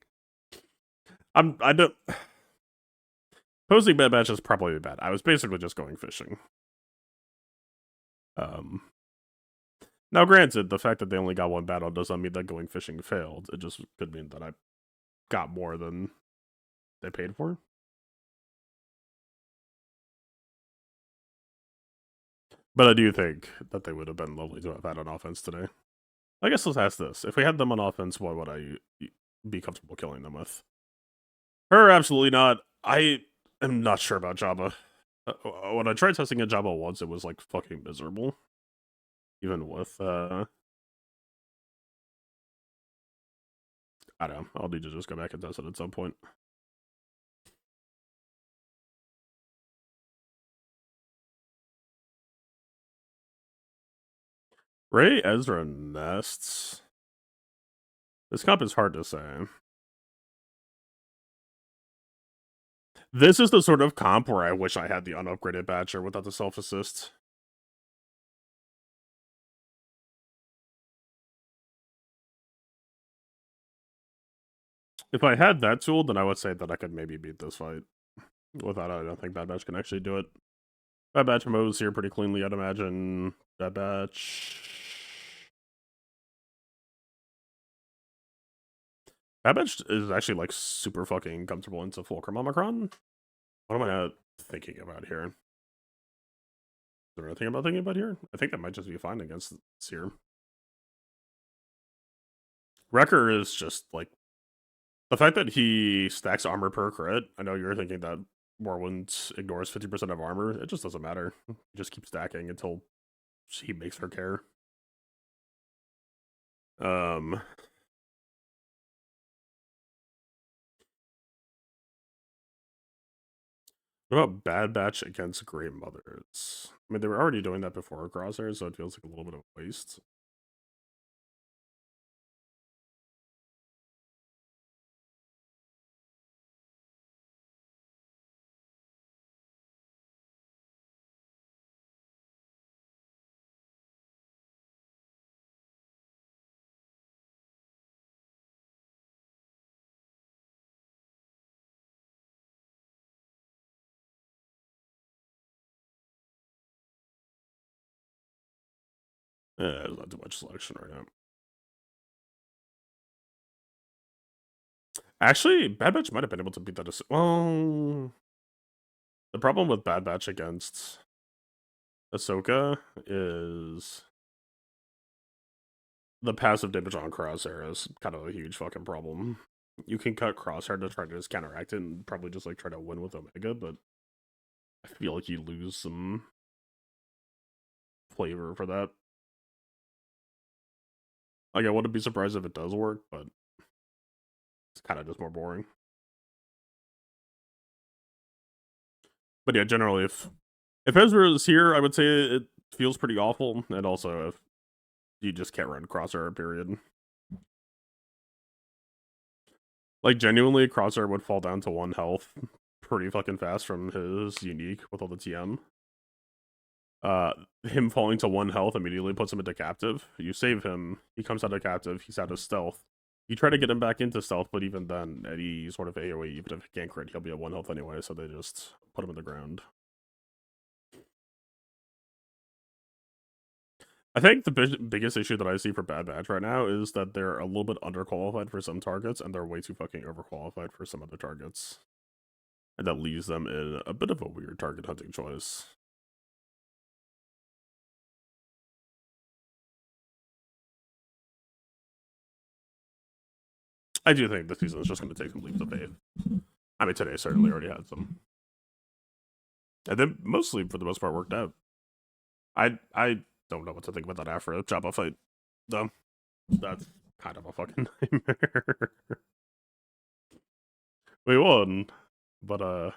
I don't posting Bad Batch is probably bad. I was basically just going fishing. Now granted, the fact that they only got one battle doesn't mean that going fishing failed. It just could mean that I got more than they paid for. But I do think that they would have been lovely to have had on offense today. I guess let's ask this. If we had them on offense, what would I be comfortable killing them with? Her, absolutely not. I am not sure about Jabba. When I tried testing a Jabba once, it was like fucking miserable. Even with, I don't know. I'll need to just go back and test it at some point. Rey, Ezra, Nests. This comp is hard to say. This is the sort of comp where I wish I had the unupgraded Batcher without the self-assist. If I had that tool, then I would say that I could maybe beat this fight. Without it, I don't think Bad Batch can actually do it. Bad Batch moves here pretty cleanly, I'd imagine. Bad Batch. Bad Batch is actually like super fucking comfortable into Fulcrum Omicron. What am I not thinking about here? Is there anything I'm not thinking about here? I think that might just be fine against this here. Wrecker is just like the fact that he stacks armor per crit. I know you're thinking that Morrowind ignores 50% of armor. It just doesn't matter. He just keeps stacking until he makes her care. What about Bad Batch against Grey Mothers? I mean, they were already doing that before Crosshair, so it feels like a little bit of a waste. Yeah, there's not too much selection right now. Actually, Bad Batch might have been able to beat that. Well, the problem with Bad Batch against Ahsoka is the passive damage on Crosshair is kind of a huge fucking problem. You can cut Crosshair to try to just counteract it and probably just like try to win with Omega, but I feel like you lose some flavor for that. Like, I wouldn't be surprised if it does work, but it's kind of just more boring. But yeah, generally, if Ezra is here, I would say it feels pretty awful, and also if you just can't run Crosshair, period. Like, genuinely, Crosshair would fall down to 1 health pretty fucking fast from his unique with all the TM. Him falling to 1 health immediately puts him into captive. You save him, he comes out of captive, he's out of stealth. You try to get him back into stealth, but even then, any sort of AoE, even if he can't crit, he'll be at 1 health anyway, so they just put him in the ground. I think the biggest issue that I see for Bad Batch right now is that they're a little bit underqualified for some targets, and they're way too fucking overqualified for some other targets. And that leaves them in a bit of a weird target hunting choice. I do think this season is just going to take some leaps of faith. I mean, today certainly already had some. And then mostly, for the most part, worked out. I don't know what to think about that Afro Jabba fight, though. That's kind of a fucking nightmare. We won, but I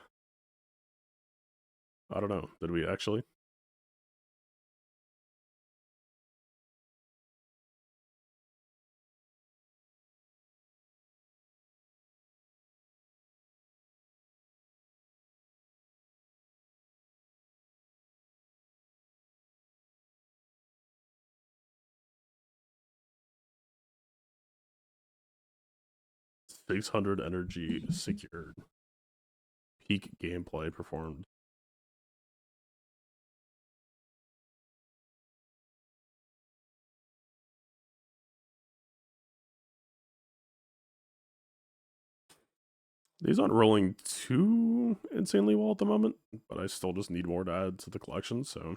don't know. Did we actually? $600 energy secured. Peak gameplay performed. These aren't rolling too insanely well at the moment, but I still just need more to add to the collection, so.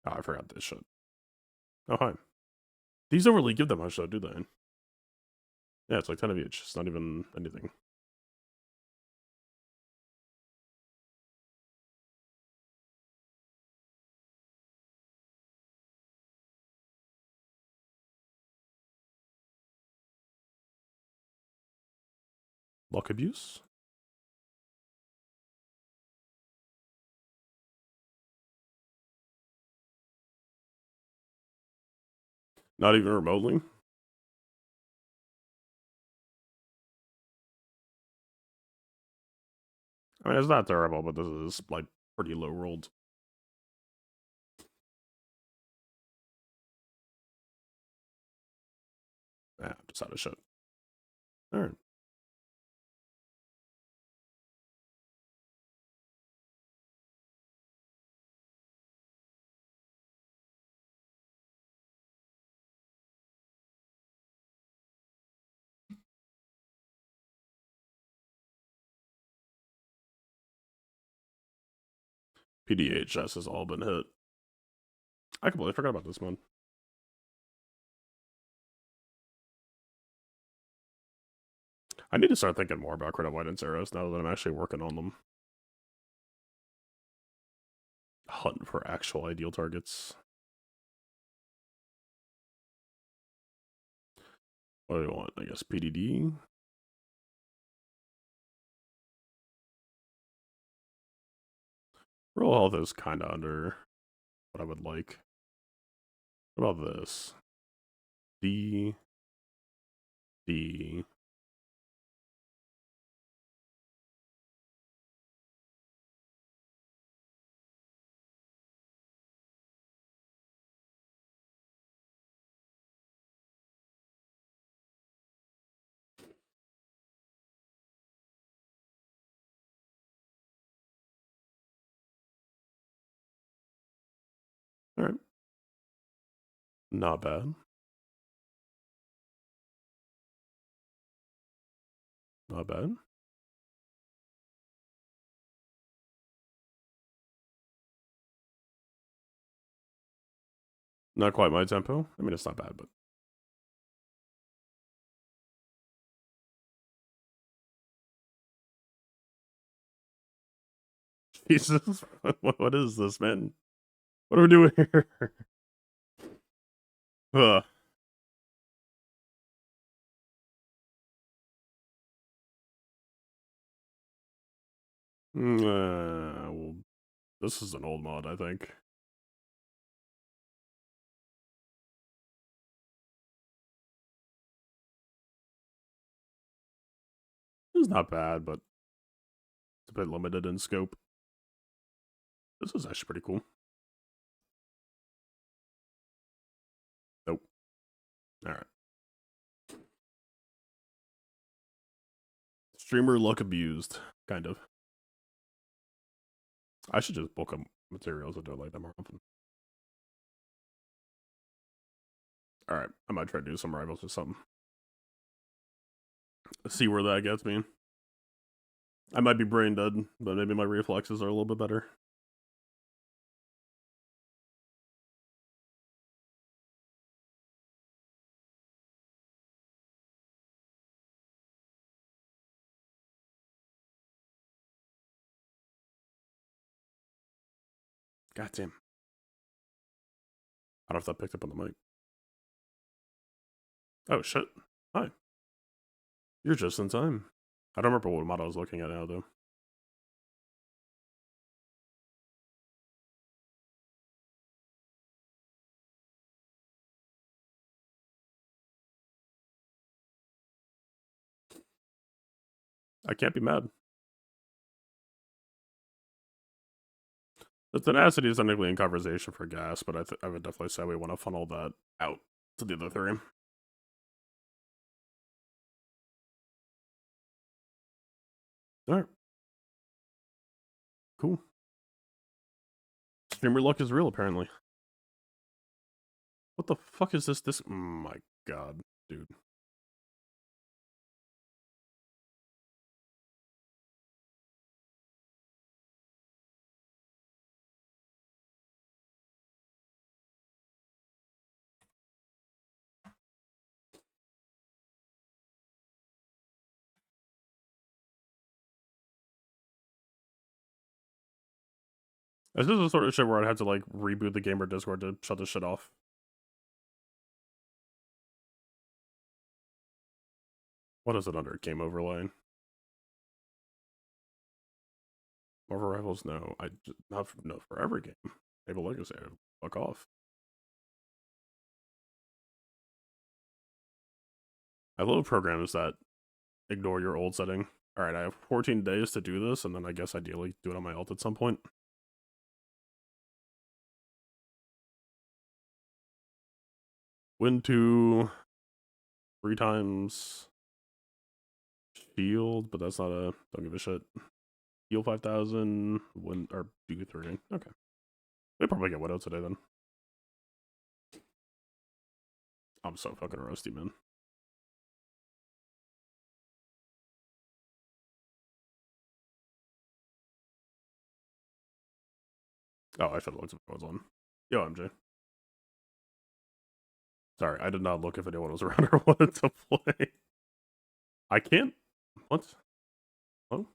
Oh, I forgot this shit. Oh, hi. These don't really give that much, though, do they? Yeah, it's like 10 of each. It's not even anything. Luck abuse? Not even remotely? I mean, it's not terrible, but this is, like, pretty low rolled. Yeah, just out of shit. Alright. PDHS has all been hit. I completely forgot about this one. I need to start thinking more about credit white and Zeros now that I'm actually working on them. Hunt for actual ideal targets. What do we want? I guess PDD. Roll health is kind of under what I would like. What about this? D. D. Alright. Not bad. Not bad. Not quite my tempo. I mean, it's not bad, but. Jesus. What is this, man? What are we doing here? Ugh. Well, this is an old mod, I think. It's not bad, but it's a bit limited in scope. This is actually pretty cool. Nope. Alright. Streamer luck abused, kind of. I should just bulk up materials and do it like that more often. Alright, I might try to do some rivals or something. See where that gets me. I might be brain dead, but maybe my reflexes are a little bit better. Goddamn. I don't know if that picked up on the mic. Oh shit. Hi. You're just in time. I don't remember what mod I was looking at now though. I can't be mad. The tenacity is technically in conversation for gas, but I would definitely say we want to funnel that out to the other three. Alright. Cool. Streamer luck is real, apparently. What the fuck is this? Oh my god, dude. This is the sort of shit where I'd have to, like, reboot the game or Discord to shut this shit off. What is it under? Game overlay? Marvel Rivals? No. Not for every game. Able Legacy. Fuck off. I love programs that ignore your old setting. Alright, I have 14 days to do this, and then I guess ideally do it on my alt at some point. Win 2, 3 times shield, but that's not a, don't give a shit. Heal 5,000, win, or do 3. Okay. We probably get Widow today then. I'm so fucking rusty, man. Oh, I should have looked if I was on. Yo, MJ. Sorry, I did not look if anyone was around or wanted to play. I can't. What? Oh?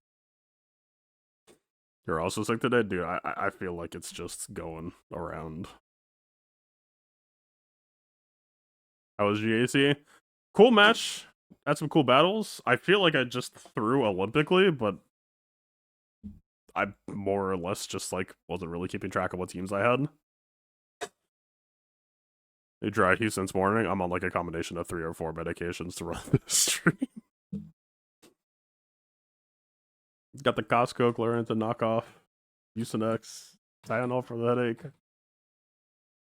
You're also sick today? Dude, I feel like it's just going around. How was GAC? Cool match. Had some cool battles. I feel like I just threw Olympically, but I more or less just, like, wasn't really keeping track of what teams I had. They dry heat since morning. I'm on, like, a combination of 3 or 4 medications to run this stream. Got the Costco Clarinta knockoff. Mucinex. Tylenol for the headache.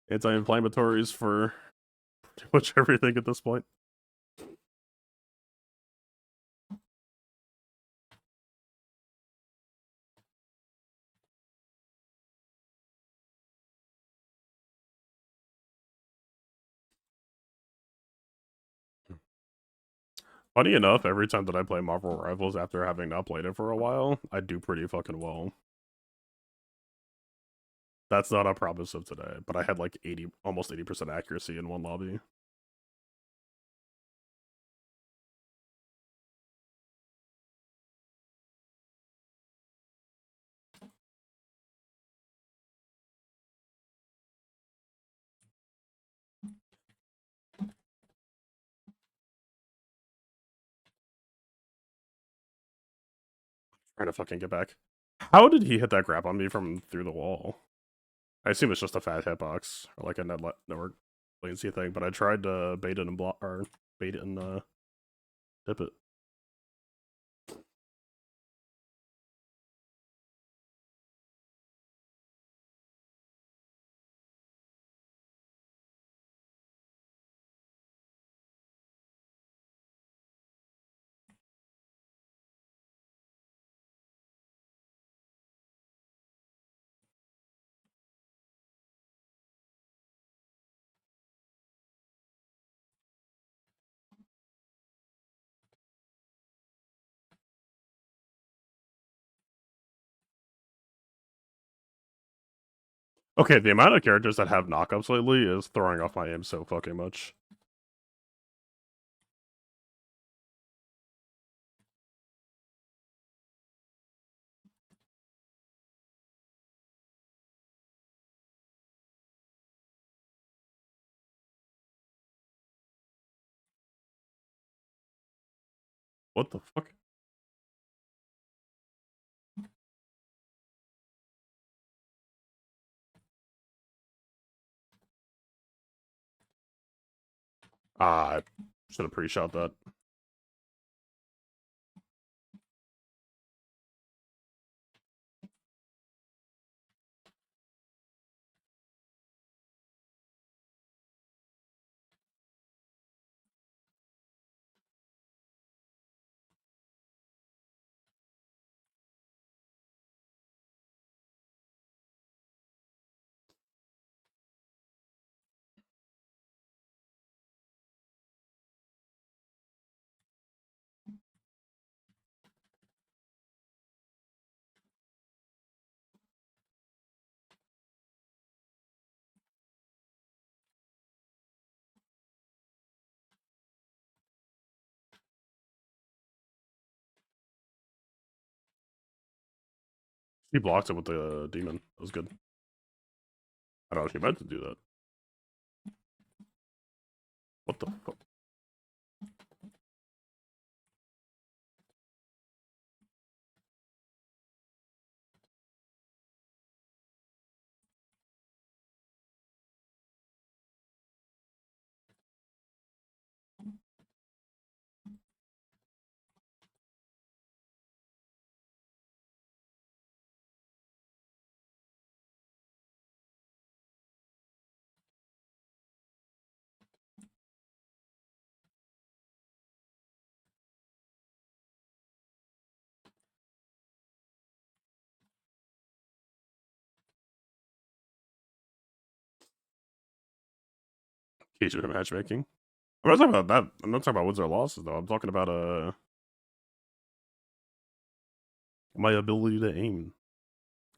Anti-inflammatories for pretty much everything at this point. Funny enough, every time that I play Marvel Rivals after having not played it for a while, I do pretty fucking well. That's not a promise of today, but I had like almost 80% accuracy in one lobby. Trying to fucking get back. How did he hit that grab on me from through the wall? I assume it's just a fat hitbox or like a network latency thing, but I tried to bait it and block or bait it and dip it. Okay, the amount of characters that have knockups lately is throwing off my aim so fucking much. What the fuck? Ah, I should have pre-shot that. He blocked it with the demon. That was good. I don't know if he meant to do that. What the fuck? Cage of matchmaking. I'm not talking about that. I'm not talking about wins or losses though. I'm talking about my ability to aim.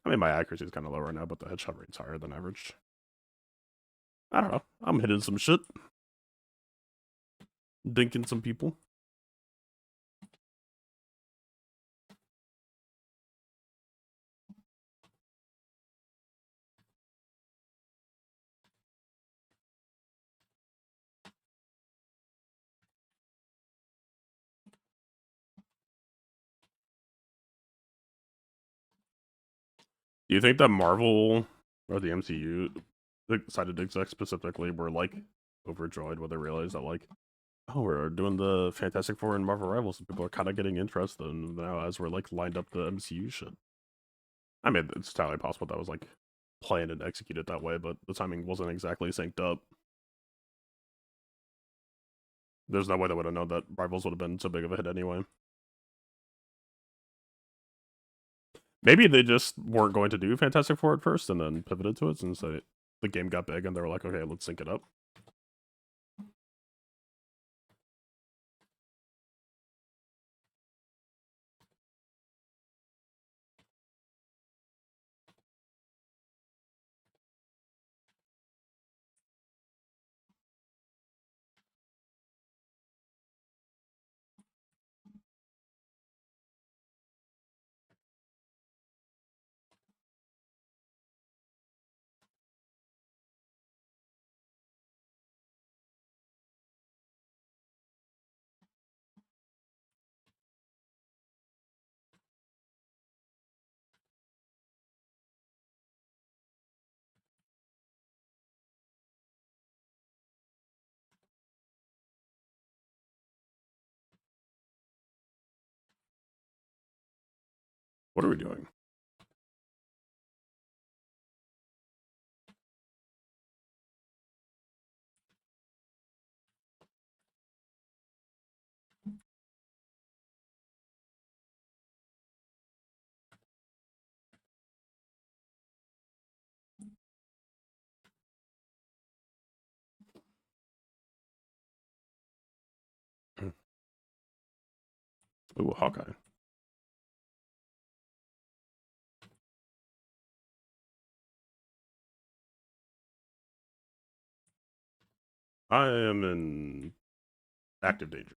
I mean, my accuracy is kind of low right now, but the headshot rate's higher than average. I don't know. I'm hitting some shit, dinking some people. Do you think that Marvel or the MCU, the decided execs specifically, were like overjoyed when they realized that like, oh, we're doing the Fantastic Four and Marvel Rivals, and people are kind of getting interested now as we're like lined up the MCU shit. I mean, it's entirely possible that was like planned and executed that way, but the timing wasn't exactly synced up. There's no way they would have known that Rivals would have been so big of a hit anyway. Maybe they just weren't going to do Fantastic Four at first and then pivoted to it since the game got big and they were like, okay, let's sync it up. What are we doing? Ooh, Hawkeye. I am in active danger.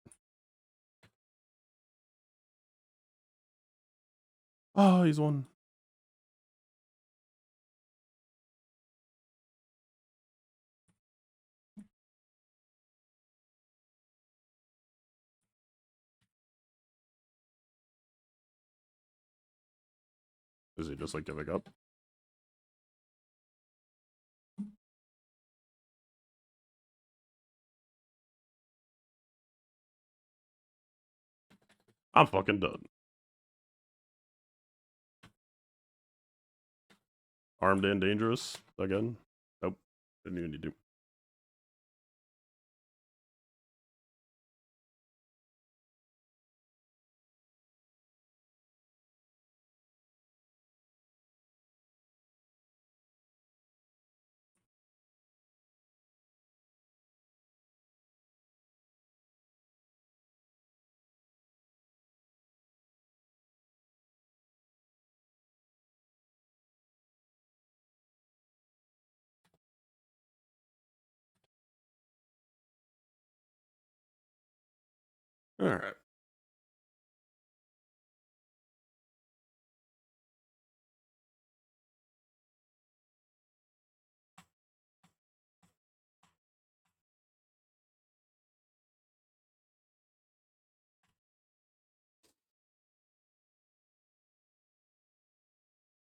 Oh, he's one. Is he just like giving up? I'm fucking done. Armed and dangerous again. Nope. Didn't even need to. Alright.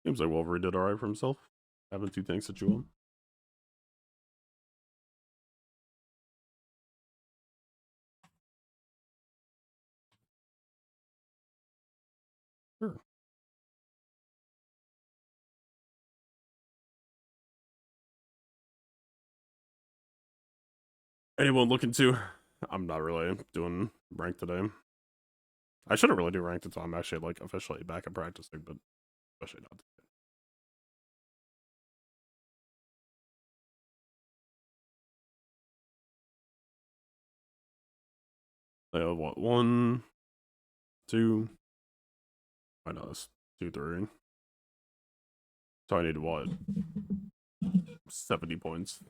Seems like Wolverine did alright for himself. Having 2 tanks to chew on. Sure. Anyone looking to? I'm not really doing rank today. I shouldn't really do ranked until I'm actually like officially back at practicing, but especially not. I have what, 1, 2. I know it's 2, 3. So I need what? 70 points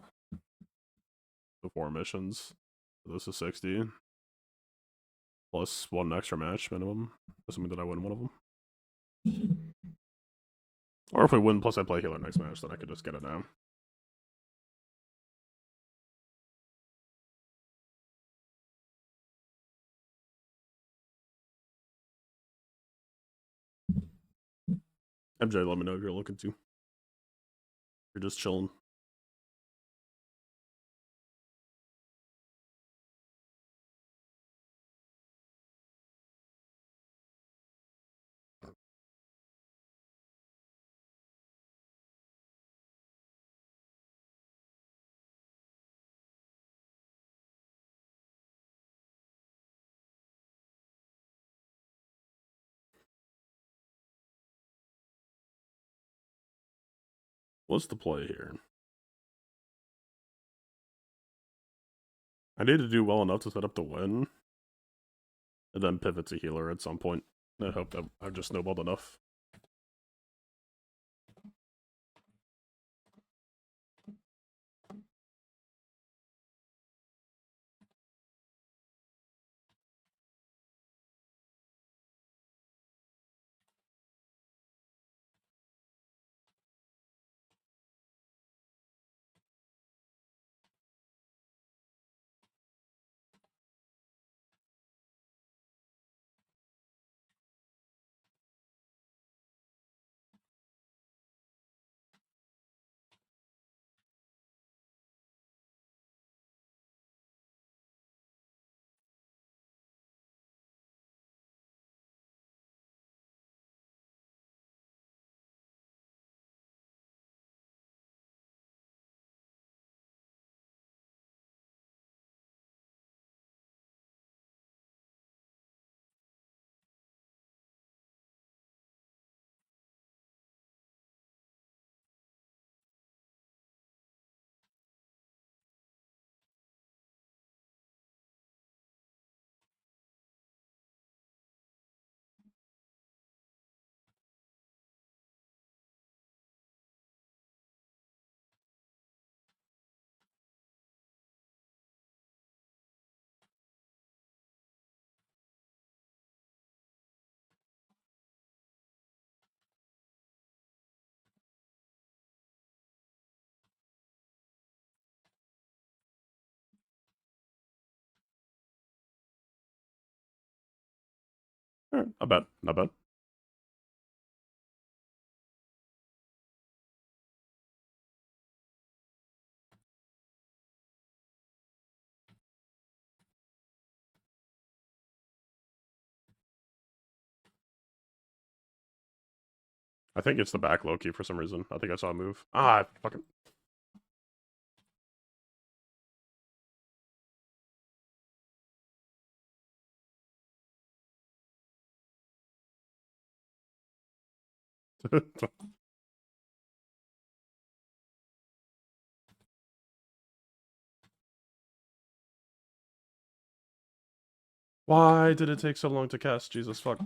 before missions. So this is 60. Plus 1 extra match minimum. Assuming that I win one of them. Or if we win plus I play healer next match, then I could just get it now. MJ, let me know if you're looking to. You're just chilling. What's the play here? I need to do well enough to set up to win. And then pivot to healer at some point. I hope that I've just snowballed enough. Alright, not bad, not bad. I think it's the back low-key for some reason. I think I saw a move. Ah, fucking... Why did it take so long to cast? Jesus fuck.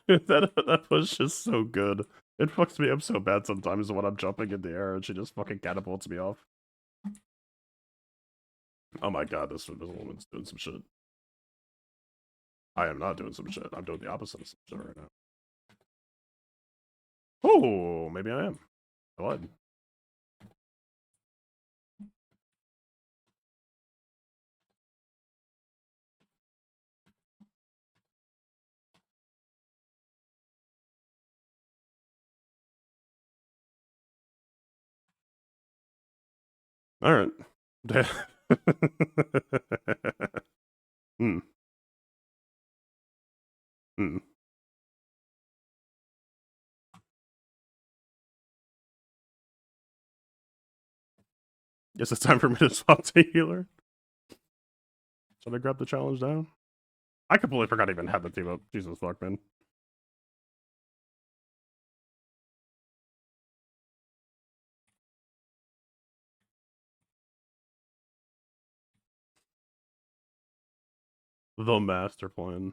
Dude, that was just so good. It fucks me up so bad sometimes when I'm jumping in the air and she just fucking catapults me off. Oh my god, this woman's doing some shit. I am not doing some shit. I'm doing the opposite of some shit right now. Oh, maybe I am. I lied. Alright. Hmm. Hmm. Guess it's time for me to swap to healer. Should I grab the challenge down? I completely forgot I even had the team up. Jesus fuck, man. The master plan.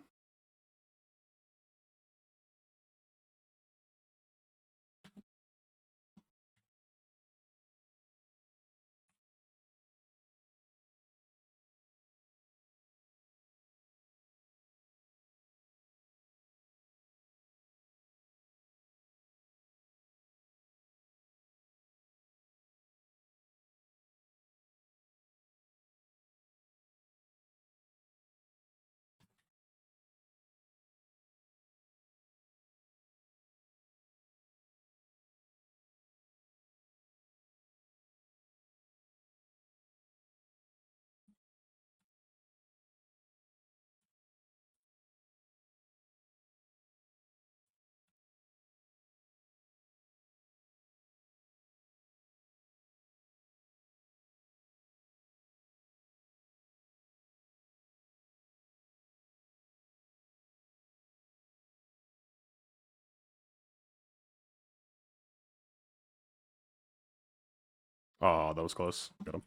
Oh, that was close. Got him.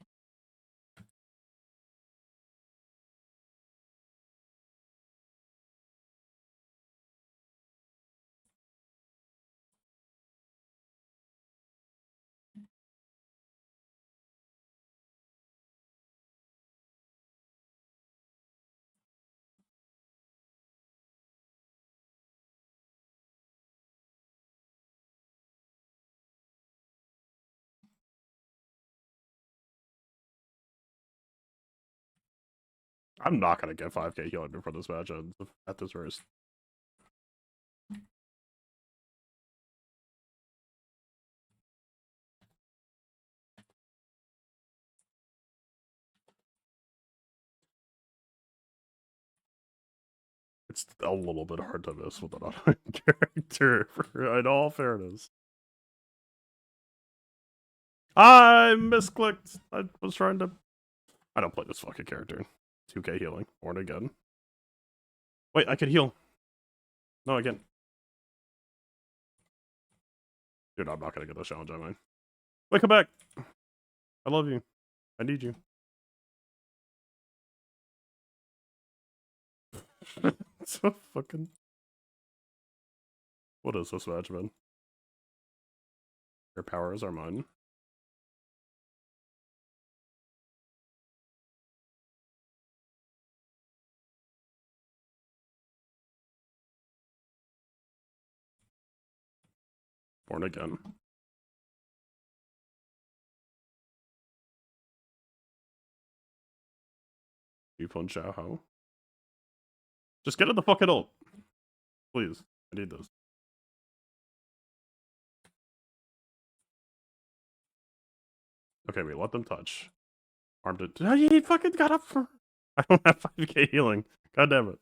I'm not gonna get 5k healing before this match ends at this rate. It's a little bit hard to miss with an auto character, in all fairness. I misclicked. I was trying to... I don't play this fucking character. 2k healing. Born again. Wait, I could heal. No, I can't. Dude, I'm not gonna get this challenge, am I? Wait, come back! I love you. I need you. So fucking. What is this match, man? Your powers are mine. Born again. You fun chow how? Just get it the fucking ult. Please. I need this. Okay, wait, let them touch. Armed it. Oh, he fucking got up for. I don't have 5k healing. God damn it.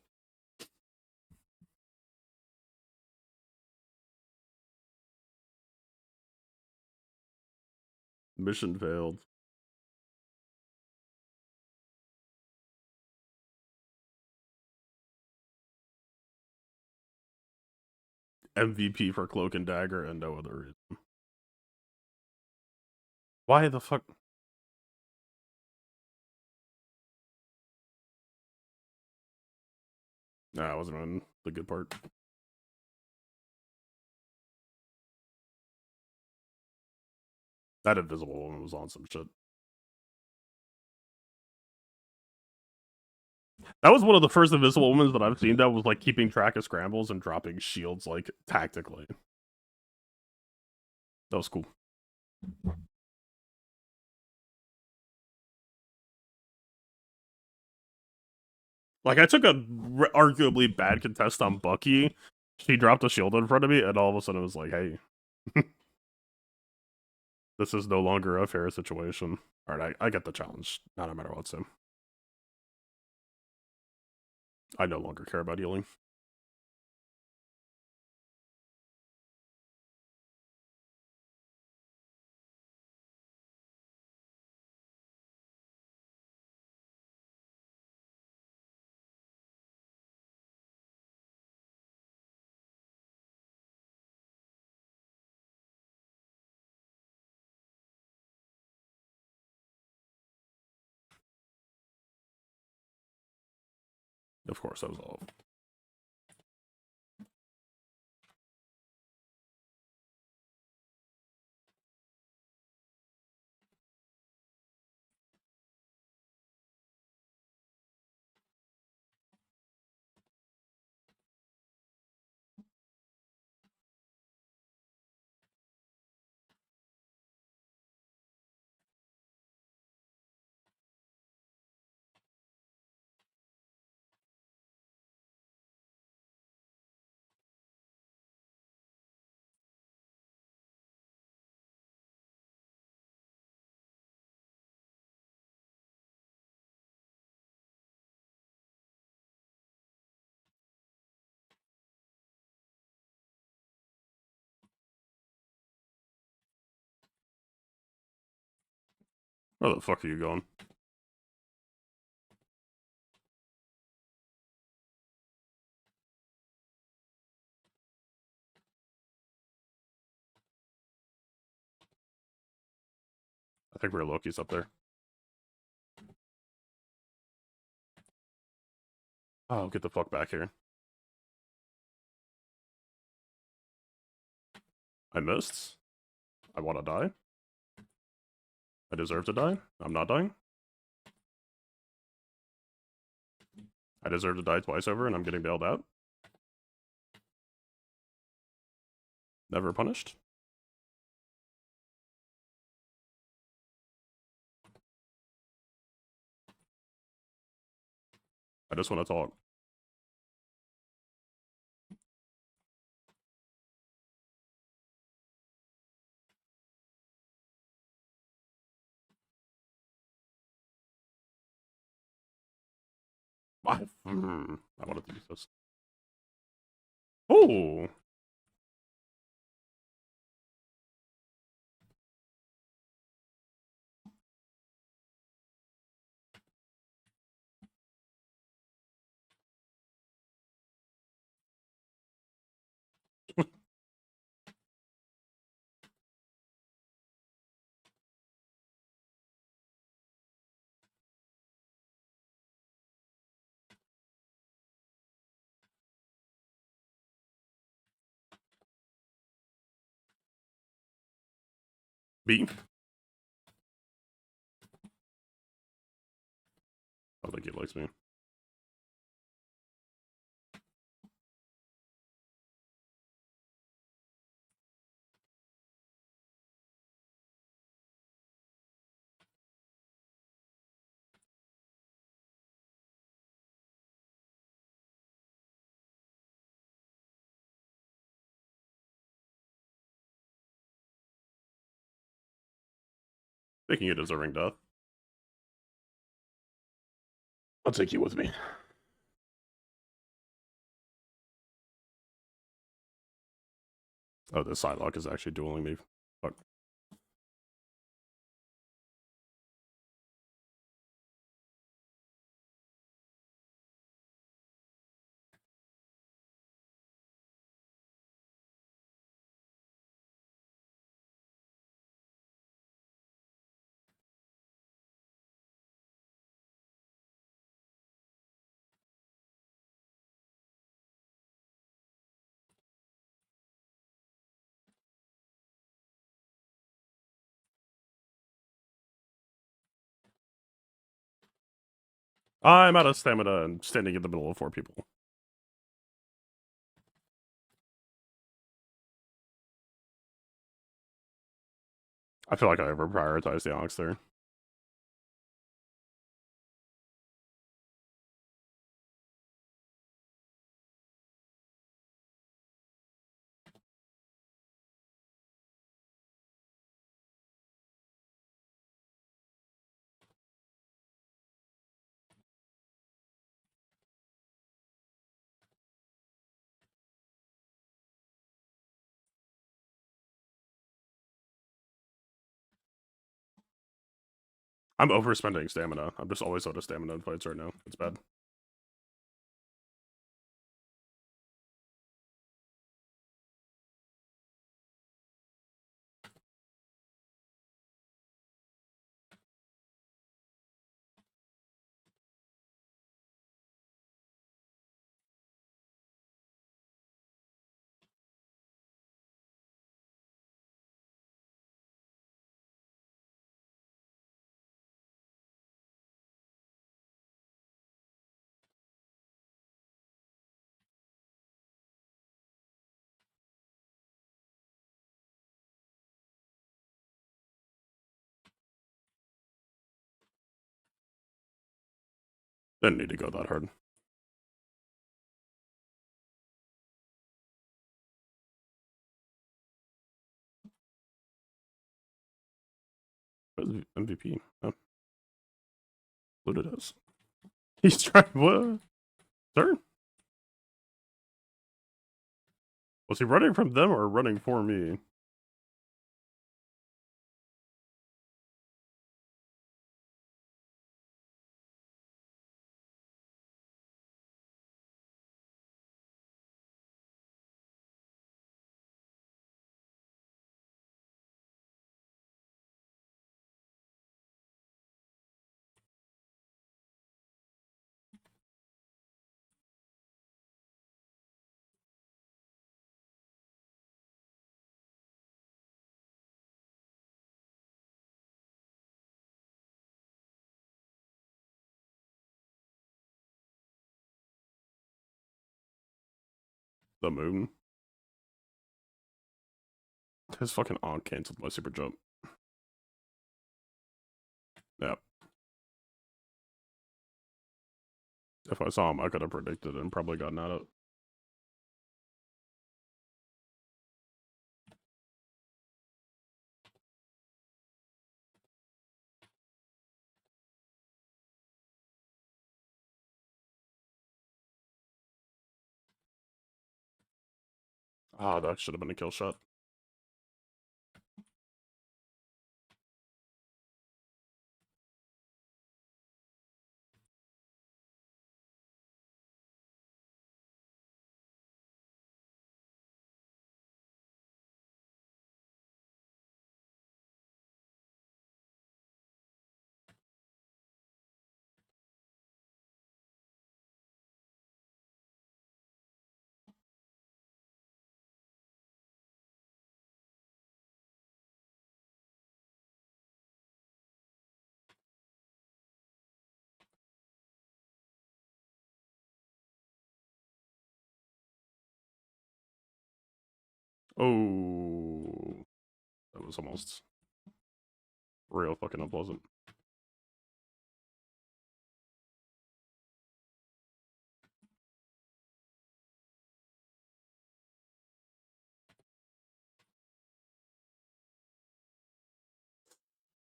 Mission failed. MVP for Cloak and Dagger and no other reason. Why the fuck? Nah, I wasn't on the good part. That invisible woman was on some shit. That was one of the first invisible women that I've seen that was like keeping track of scrambles and dropping shields like tactically. That was cool. Like I took a arguably bad contest on Bucky. She dropped a shield in front of me, and all of a sudden it was like, hey, this is no longer a fair situation. All right, I get the challenge, no matter what, Sim. I no longer care about healing. Of course, that was all. Where the fuck are you going? I think we're Loki's up there. Oh, get the fuck back here. I missed. I want to die. I deserve to die. I'm not dying. I deserve to die twice over, and I'm getting bailed out. Never punished. I just want to talk. I wanted to use this. Oh! B. I don't think he likes me. Making it deserving death. I'll take you with me. Oh, this Psylocke is actually dueling me. Fuck. I'm out of stamina and standing in the middle of 4 people. I feel like I over prioritized the Onyx there. I'm overspending stamina. I'm just always out of stamina in fights right now. It's bad. Didn't need to go that hard. Where's the MVP? Oh. Looted us. He's trying. What? Sir? Was he running from them or running for me? The moon. His fucking aunt canceled my super jump. Yep. If I saw him, I could have predicted and probably gotten out of. Ah, that should have been a kill shot. Oh, that was almost real fucking unpleasant.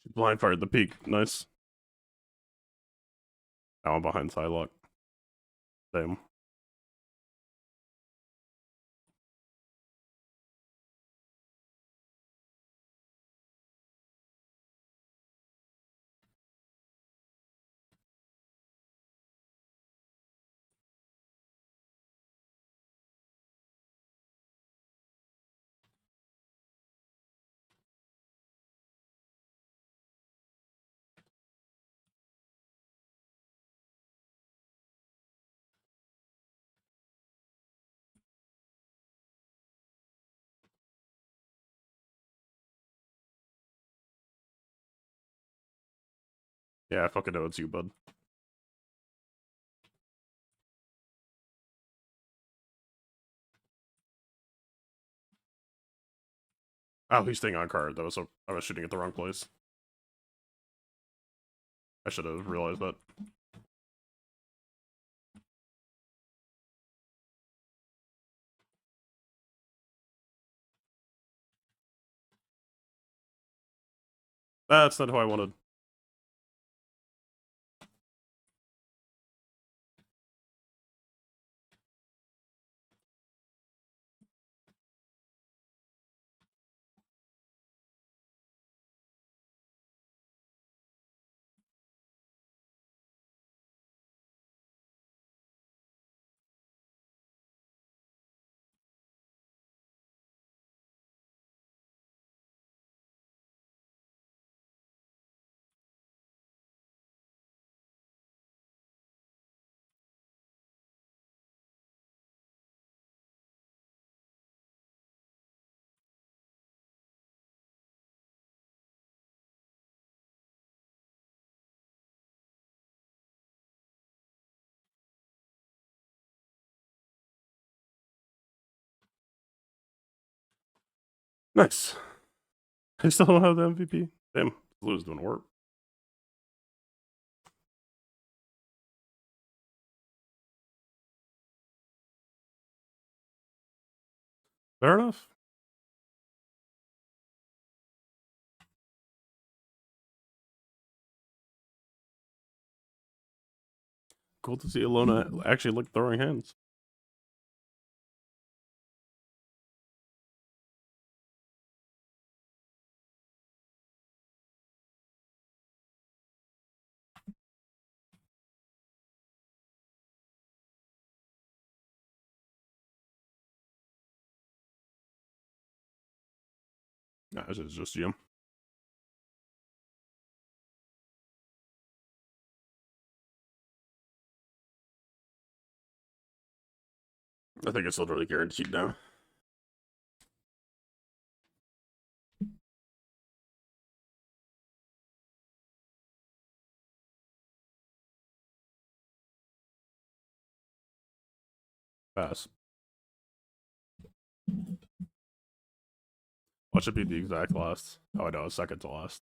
She blind fired the peak. Nice. Now I'm behind Psylocke. Damn. Yeah, I fucking know it's you, bud. Oh, he's staying on card. I was shooting at the wrong place. I should have realized that. That's not who I wanted. Nice. I still don't have the MVP. Damn, Blue's doing work. Fair enough. Cool to see Alona actually like throwing hands. Nah, this is just Jim. I think it's literally guaranteed now. Pass. What should be the exact last? Oh, I know, second to last.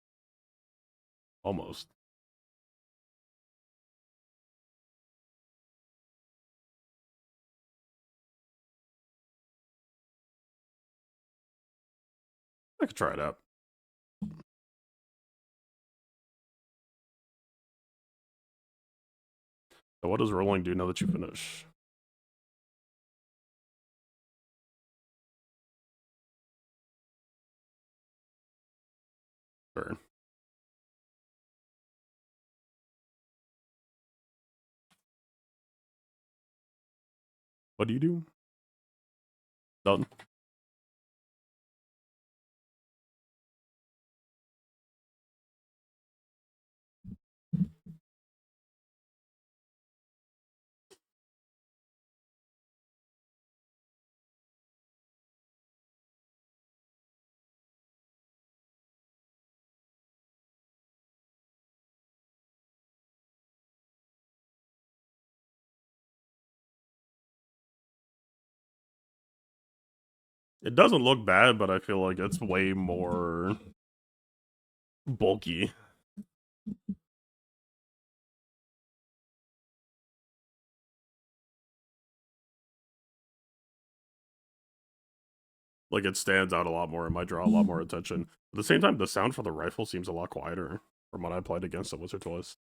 Almost. I could try it out. So what does rolling do now that you finish? Burn. What do you do? Done. It doesn't look bad, but I feel like it's way more bulky. Like, it stands out a lot more and might draw a lot more attention. At the same time, the sound for the rifle seems a lot quieter from what I played against it once or twice.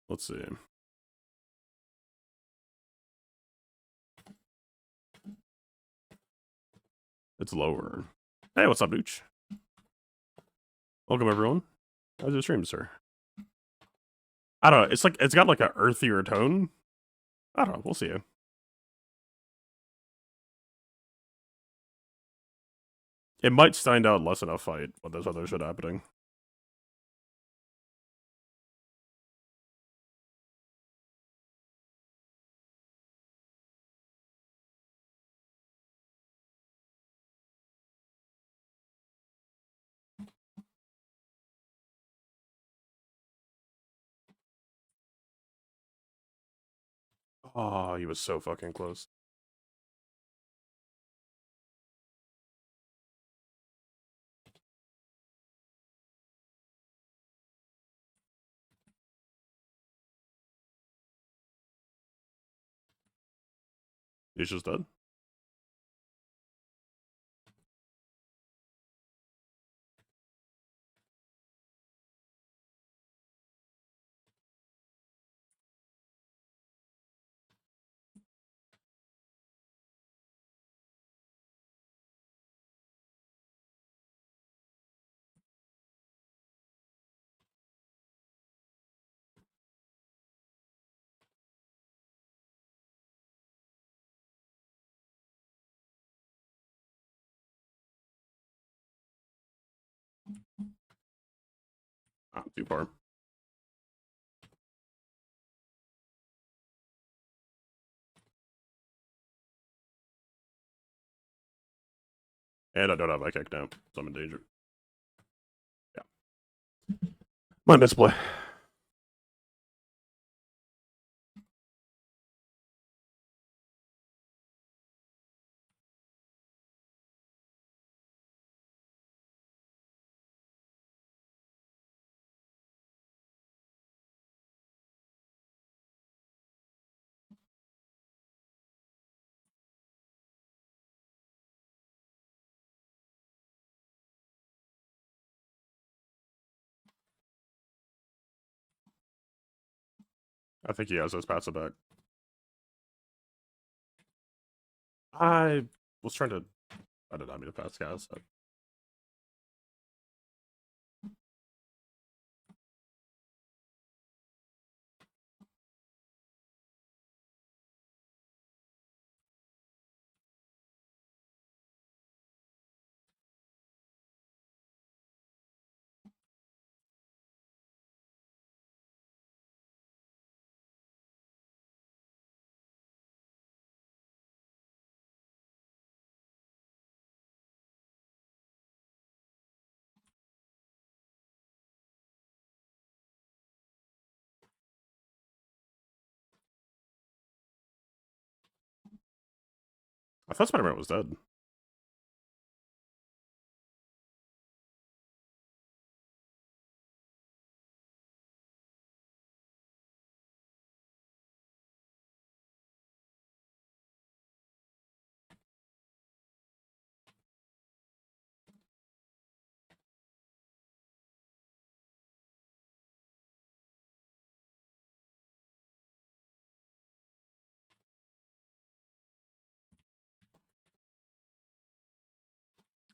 Let's see. It's lower. Hey, what's up, Nooch? Welcome, everyone. How's your stream, sir? I don't know. It's like, it's got like a earthier tone. I don't know. We'll see. It might stand out less in a fight when there's other shit happening. Oh, he was so fucking close. He's just dead. Ah, too far. And I don't have my kick now, so I'm in danger. Yeah. My misplay. I think he has his pass it back. I was trying to. I did not mean to pass gas. I thought Spider-Man was dead.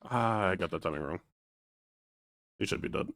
Ah, I got that timing wrong. He should be dead.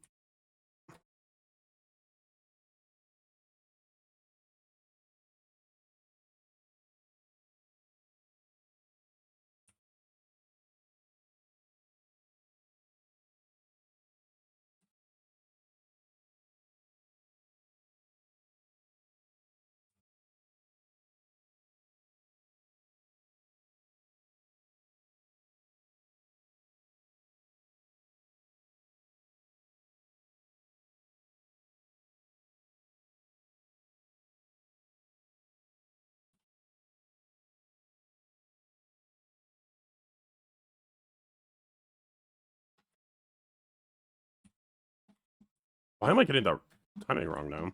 Why am I getting the timing wrong now?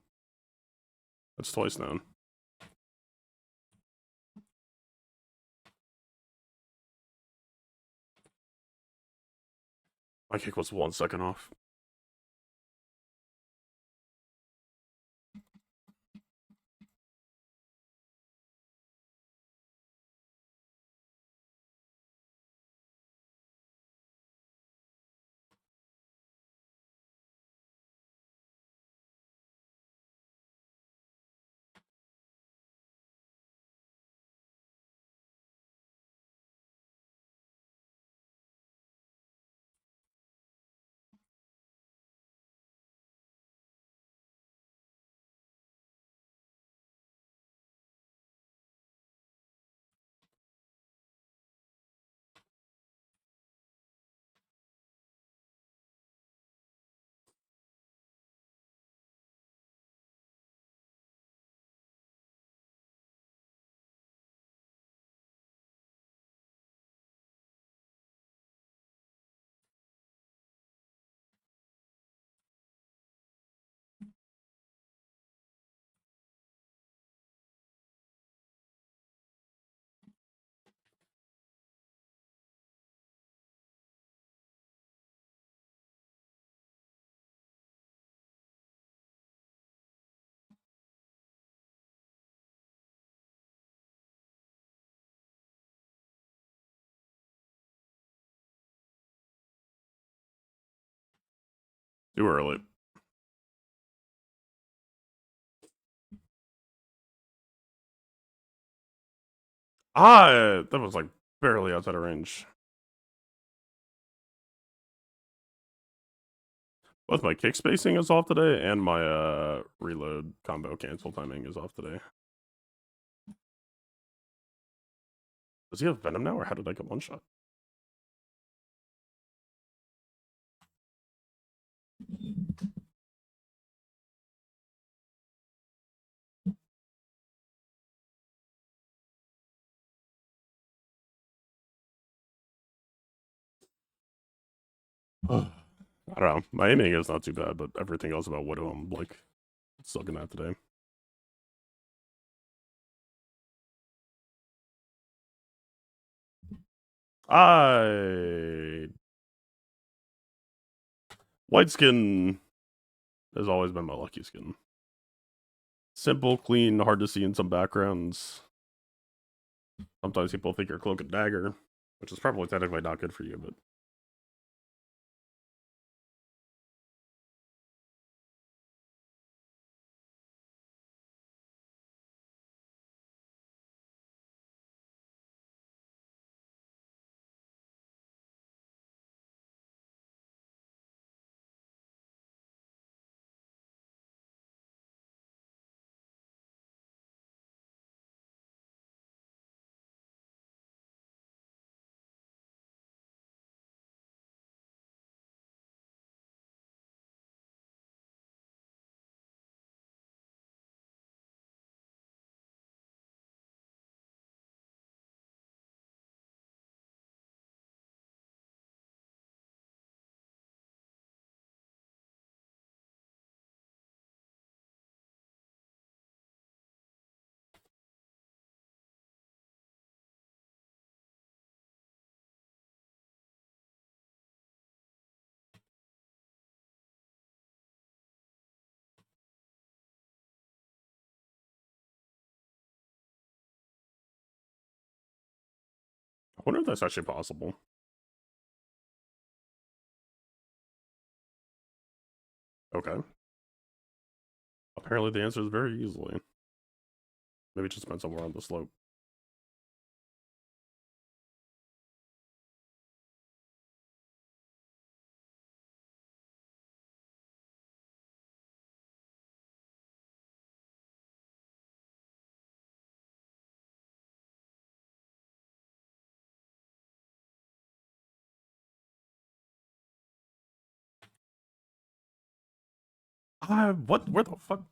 That's twice now. My kick was 1 second off. Too early. That was like barely outside of range. Both my kick spacing is off today, and my reload combo cancel timing is off today. Does he have Venom now, or how did I get one shot? I don't know. My aiming is not too bad, but everything else about Widow I'm like sucking at today. White skin has always been my lucky skin. Simple, clean, hard to see in some backgrounds. Sometimes people think you're cloak and dagger, which is probably technically not good for you, but I wonder if that's actually possible. Okay. Apparently the answer is very easily. Maybe it just depends somewhere on the slope. What? Where the fuck?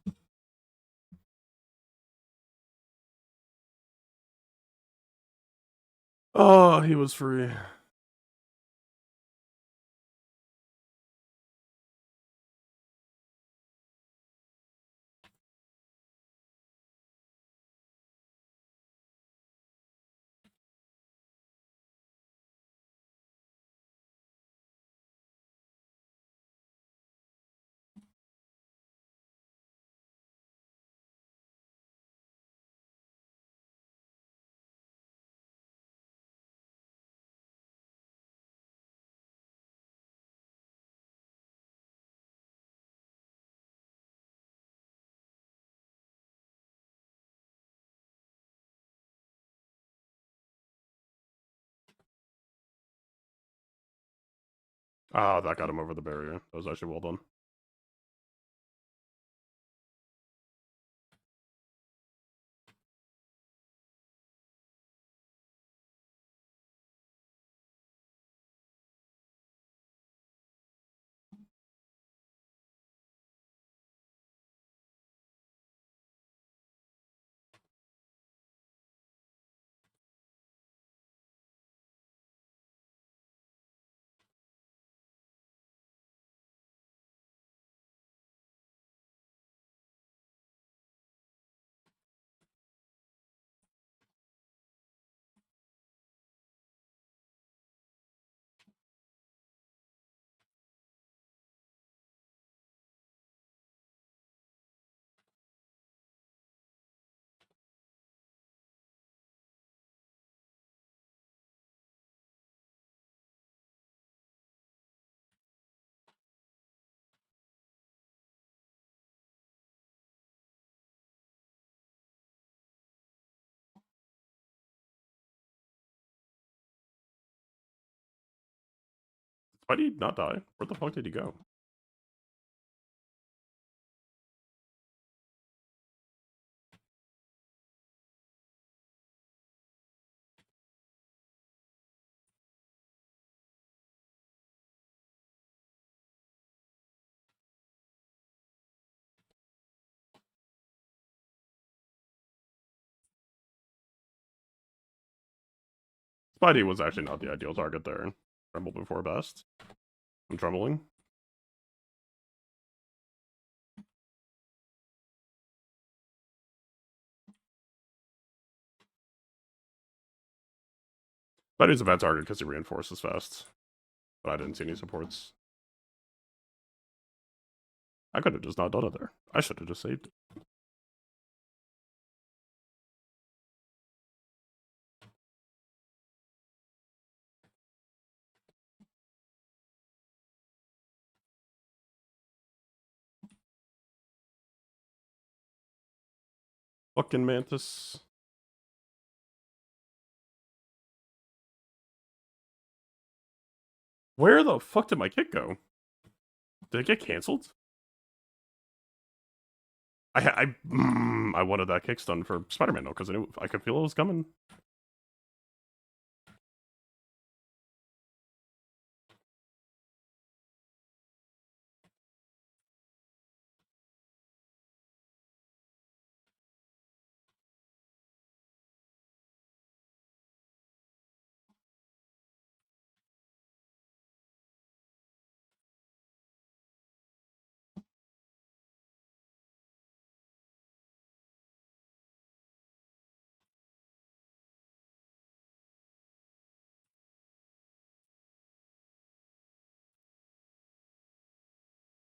Oh, he was free. Ah, that got him over the barrier. That was actually well done. Why did he not die? Where the fuck did he go? Spidey was actually not the ideal target there. Tremble before best. I'm trembling. Spidey's a bad target because he reinforces fast. But I didn't see any supports. I could have just not done it there. I should have just saved it. Fucking Mantis. Where the fuck did my kick go? Did it get canceled? I wanted that kick stun for Spider-Man though, because I could feel it was coming.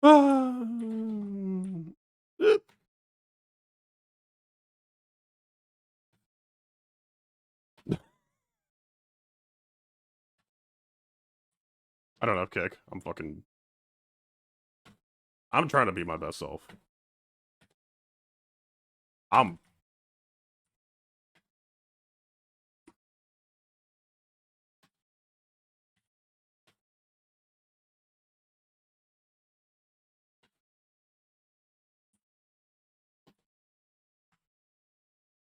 Ah. I don't have kick. I'm trying to be my best self. I'm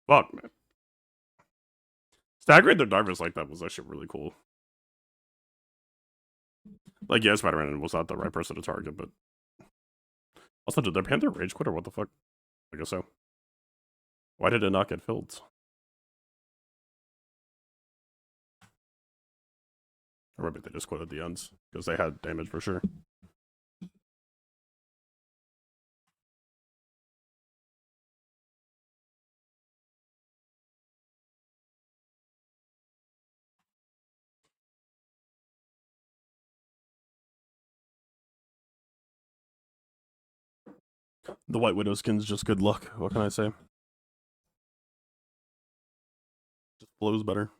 fuck, man. Staggering the divers like that was actually really cool. Like, yeah, Spider-Man was not the right person to target, but also, did their Panther rage quit or what the fuck? I guess so. Why did it not get filled? Or maybe they just quit at the ends because they had damage for sure. The White Widow skin's just good luck. What can I say? Just flows better.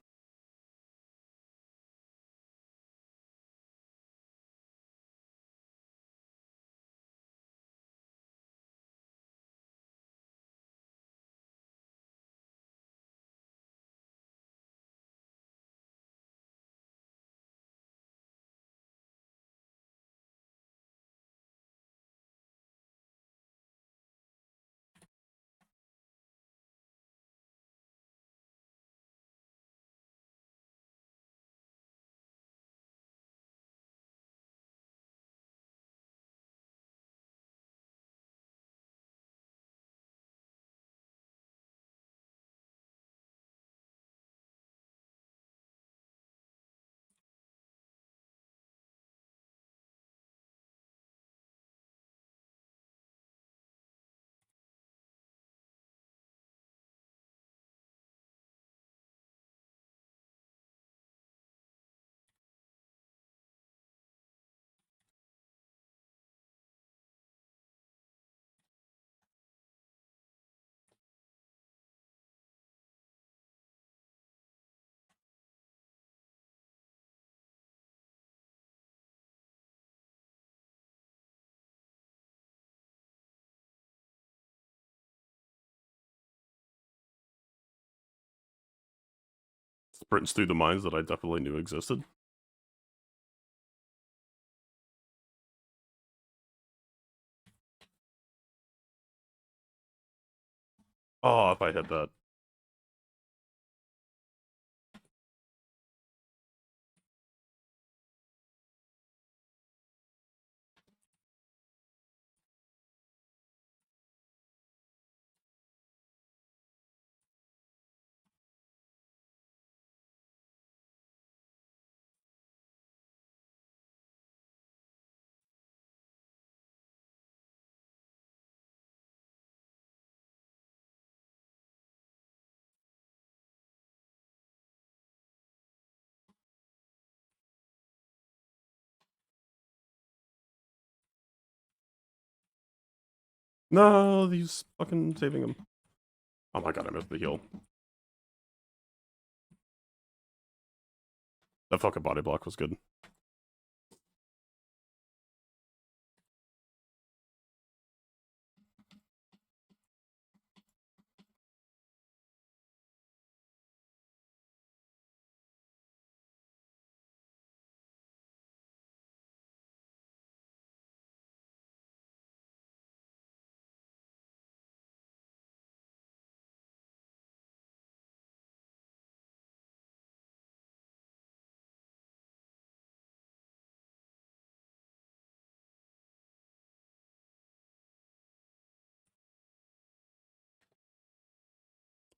Sprints through the mines that I definitely knew existed. Oh, if I hit that. No, he's fucking saving him. Oh my god, I missed the heal. That fucking body block was good.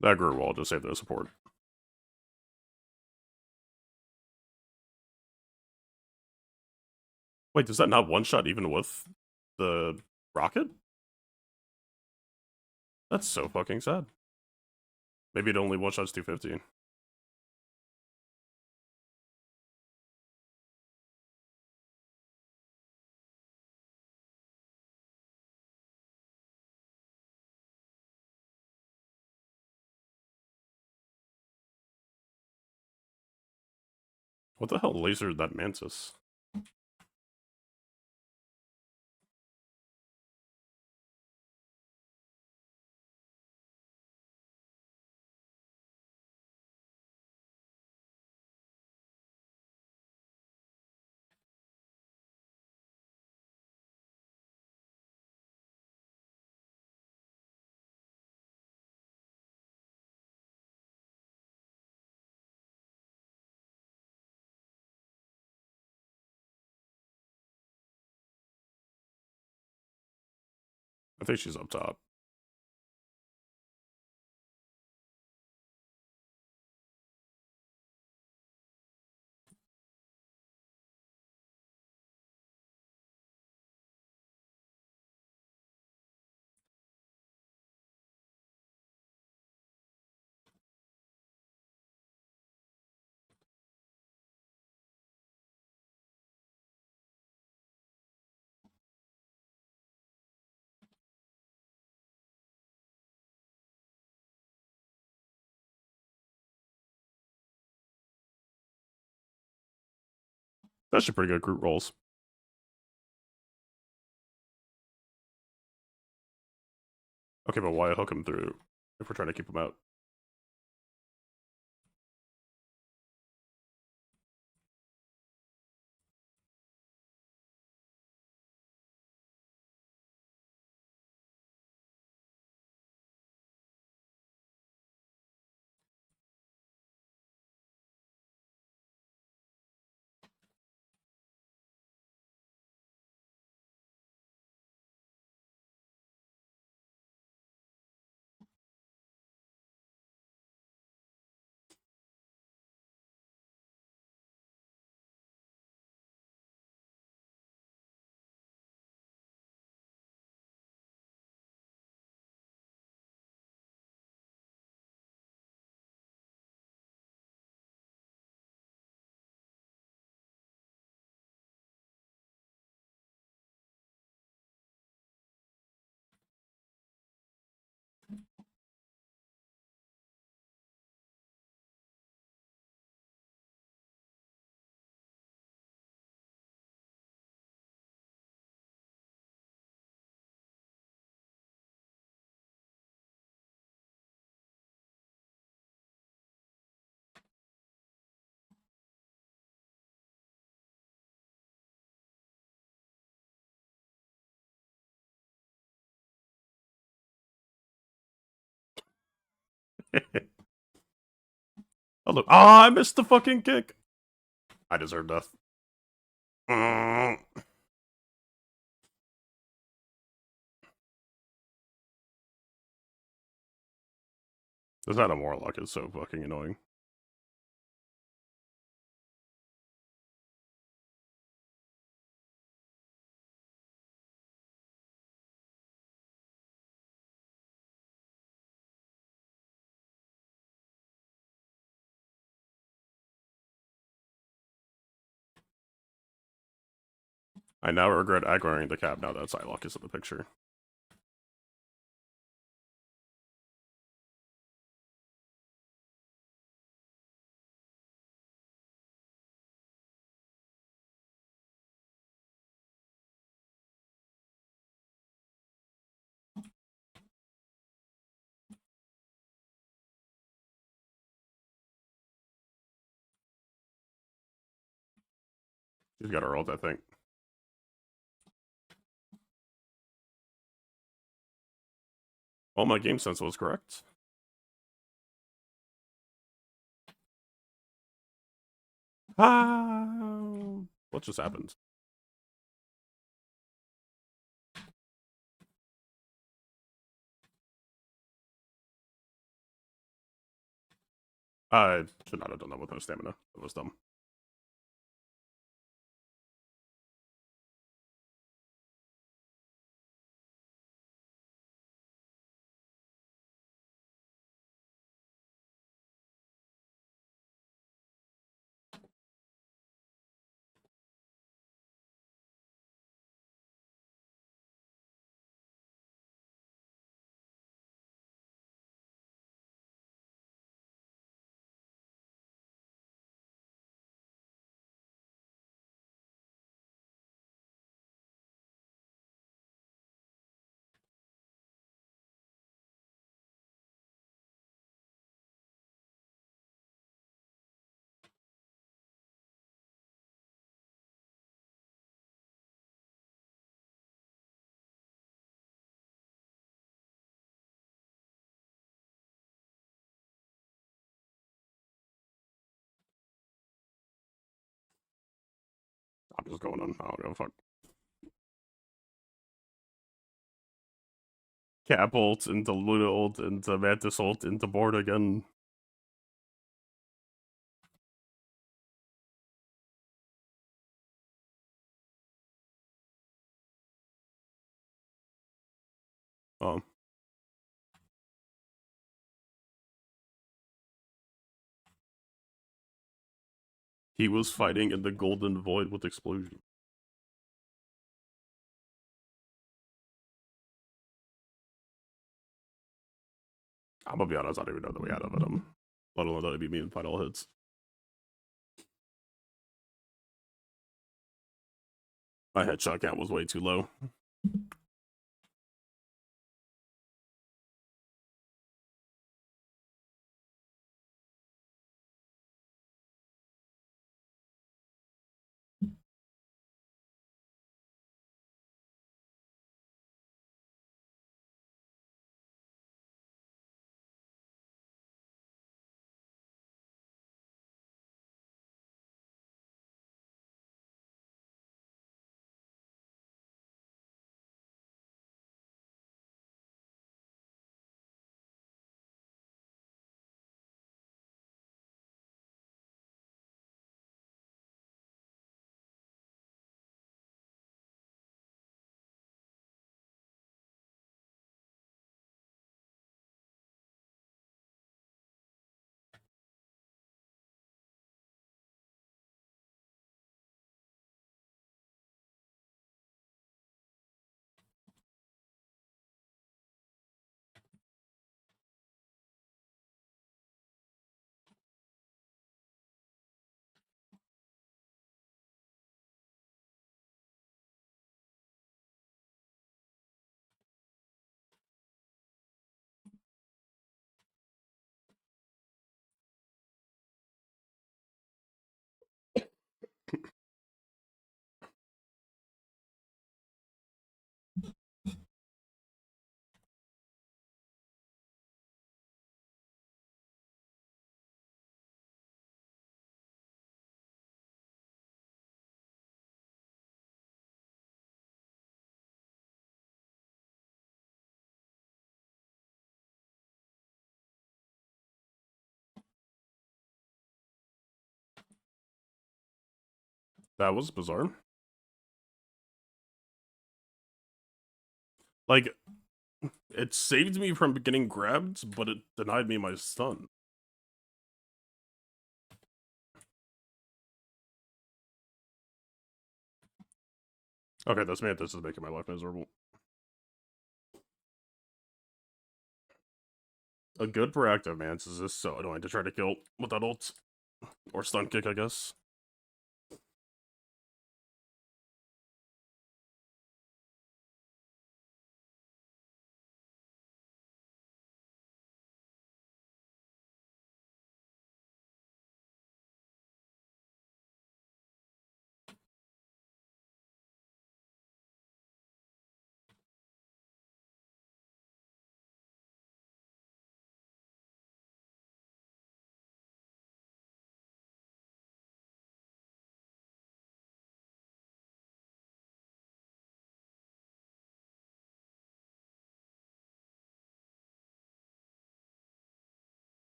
That grew wall just saved the support. Wait, does that not one-shot even with the rocket? That's so fucking sad. Maybe it only one-shots 250. What the hell lasered that mantis? I think she's up top. That's actually pretty good group rolls. Okay, but why hook him through if we're trying to keep him out? Oh, look. Ah, I missed the fucking kick. I deserve death. Mm. This out of Warlock is so fucking annoying. I now regret aggroing the cap now that Psylocke is in the picture. She's got her ult, I think. Well, my game sense was correct. Ah, what just happened? I should not have done that with no stamina. That was dumb. I'm just going on. I don't give a fuck. Cap ult into Luna ult into Mantis ult into board again. Um, he was fighting in the golden void with explosion. I'm gonna be honest, I don't even know that we had of him. Let alone that it'd be me in final hits. My headshot count was way too low. That was bizarre. Like, it saved me from getting grabbed, but it denied me my stun. Okay, this Mantis is making my life miserable. A good proactive Mantis is just so annoying to try to kill without ult. Or stun kick, I guess.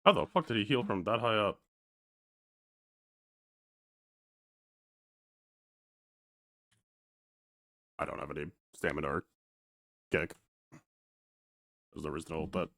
How the fuck did he heal from that high up? I don't have any stamina or kick. There's no reason to ult that.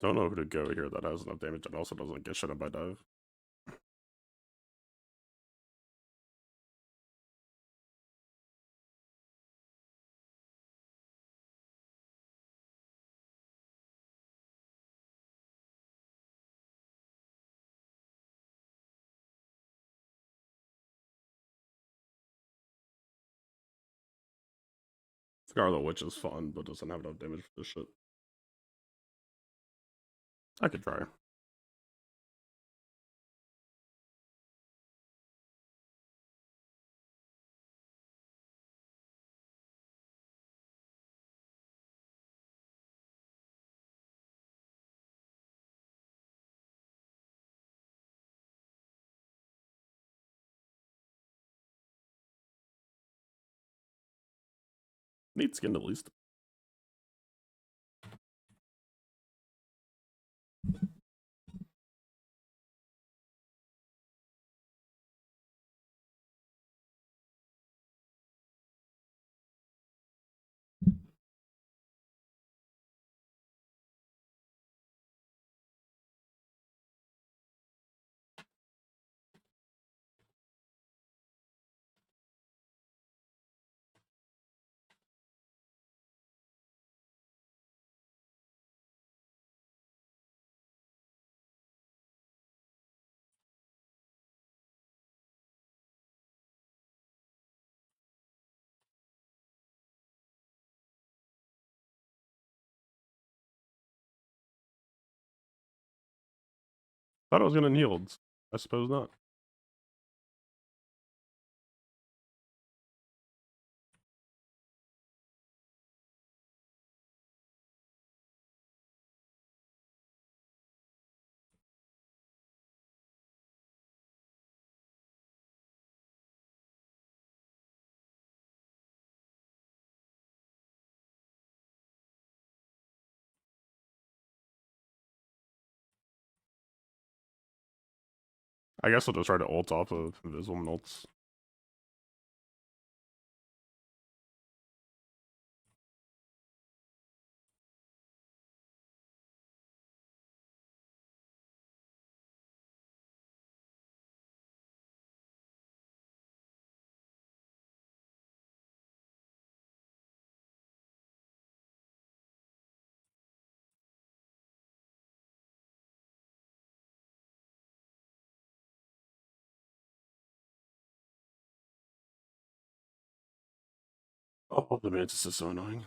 Don't know who to go here that has enough damage and also doesn't get shit up by dive. Scarlet Witch is fun, but doesn't have enough damage for this shit. I could try. Neat skin at least. Thought I was gonna yield. I suppose not. I guess I'll just try to ult off of invisible ults. Oh, the mantis is so annoying.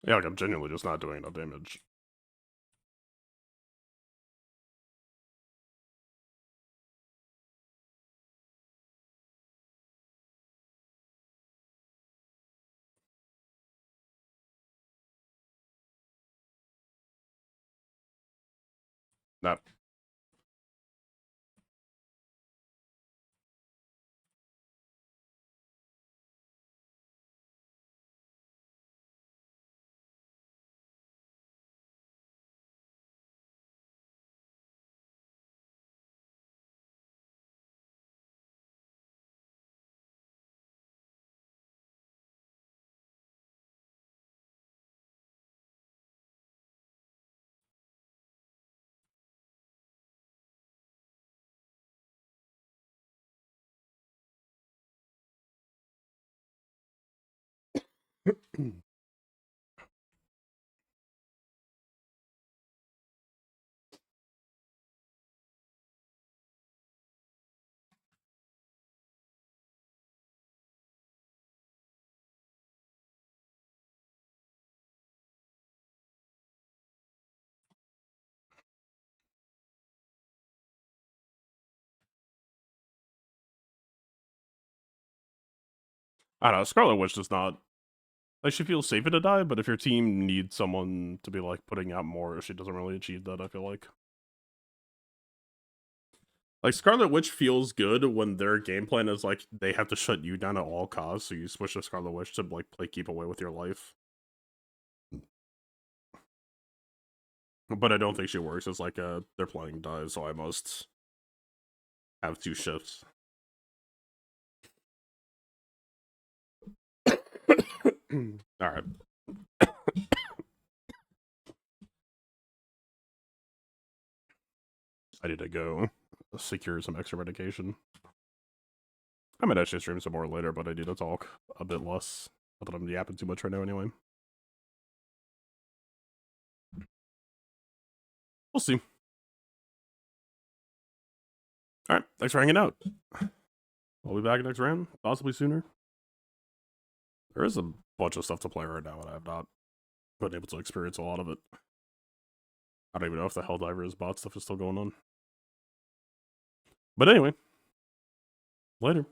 Yeah, like I'm genuinely just not doing enough damage. That I don't know. Scarlet Witch does not like she feels safer to die, but if your team needs someone to be like putting out more, she doesn't really achieve that. I feel like Scarlet Witch feels good when their game plan is like they have to shut you down at all costs, so you switch to Scarlet Witch to like play keep away with your life. But I don't think she works as like they're playing dies, so I must have two shifts. Alright. I need to go secure some extra medication. I might actually stream some more later, but I need to talk a bit less. Not that I'm yapping too much right now anyway. We'll see. Alright, thanks for hanging out. I'll be back next round, possibly sooner. There is a bunch of stuff to play right now, and I have not been able to experience a lot of it. I don't even know if the Helldivers bot stuff is still going on. But anyway, later.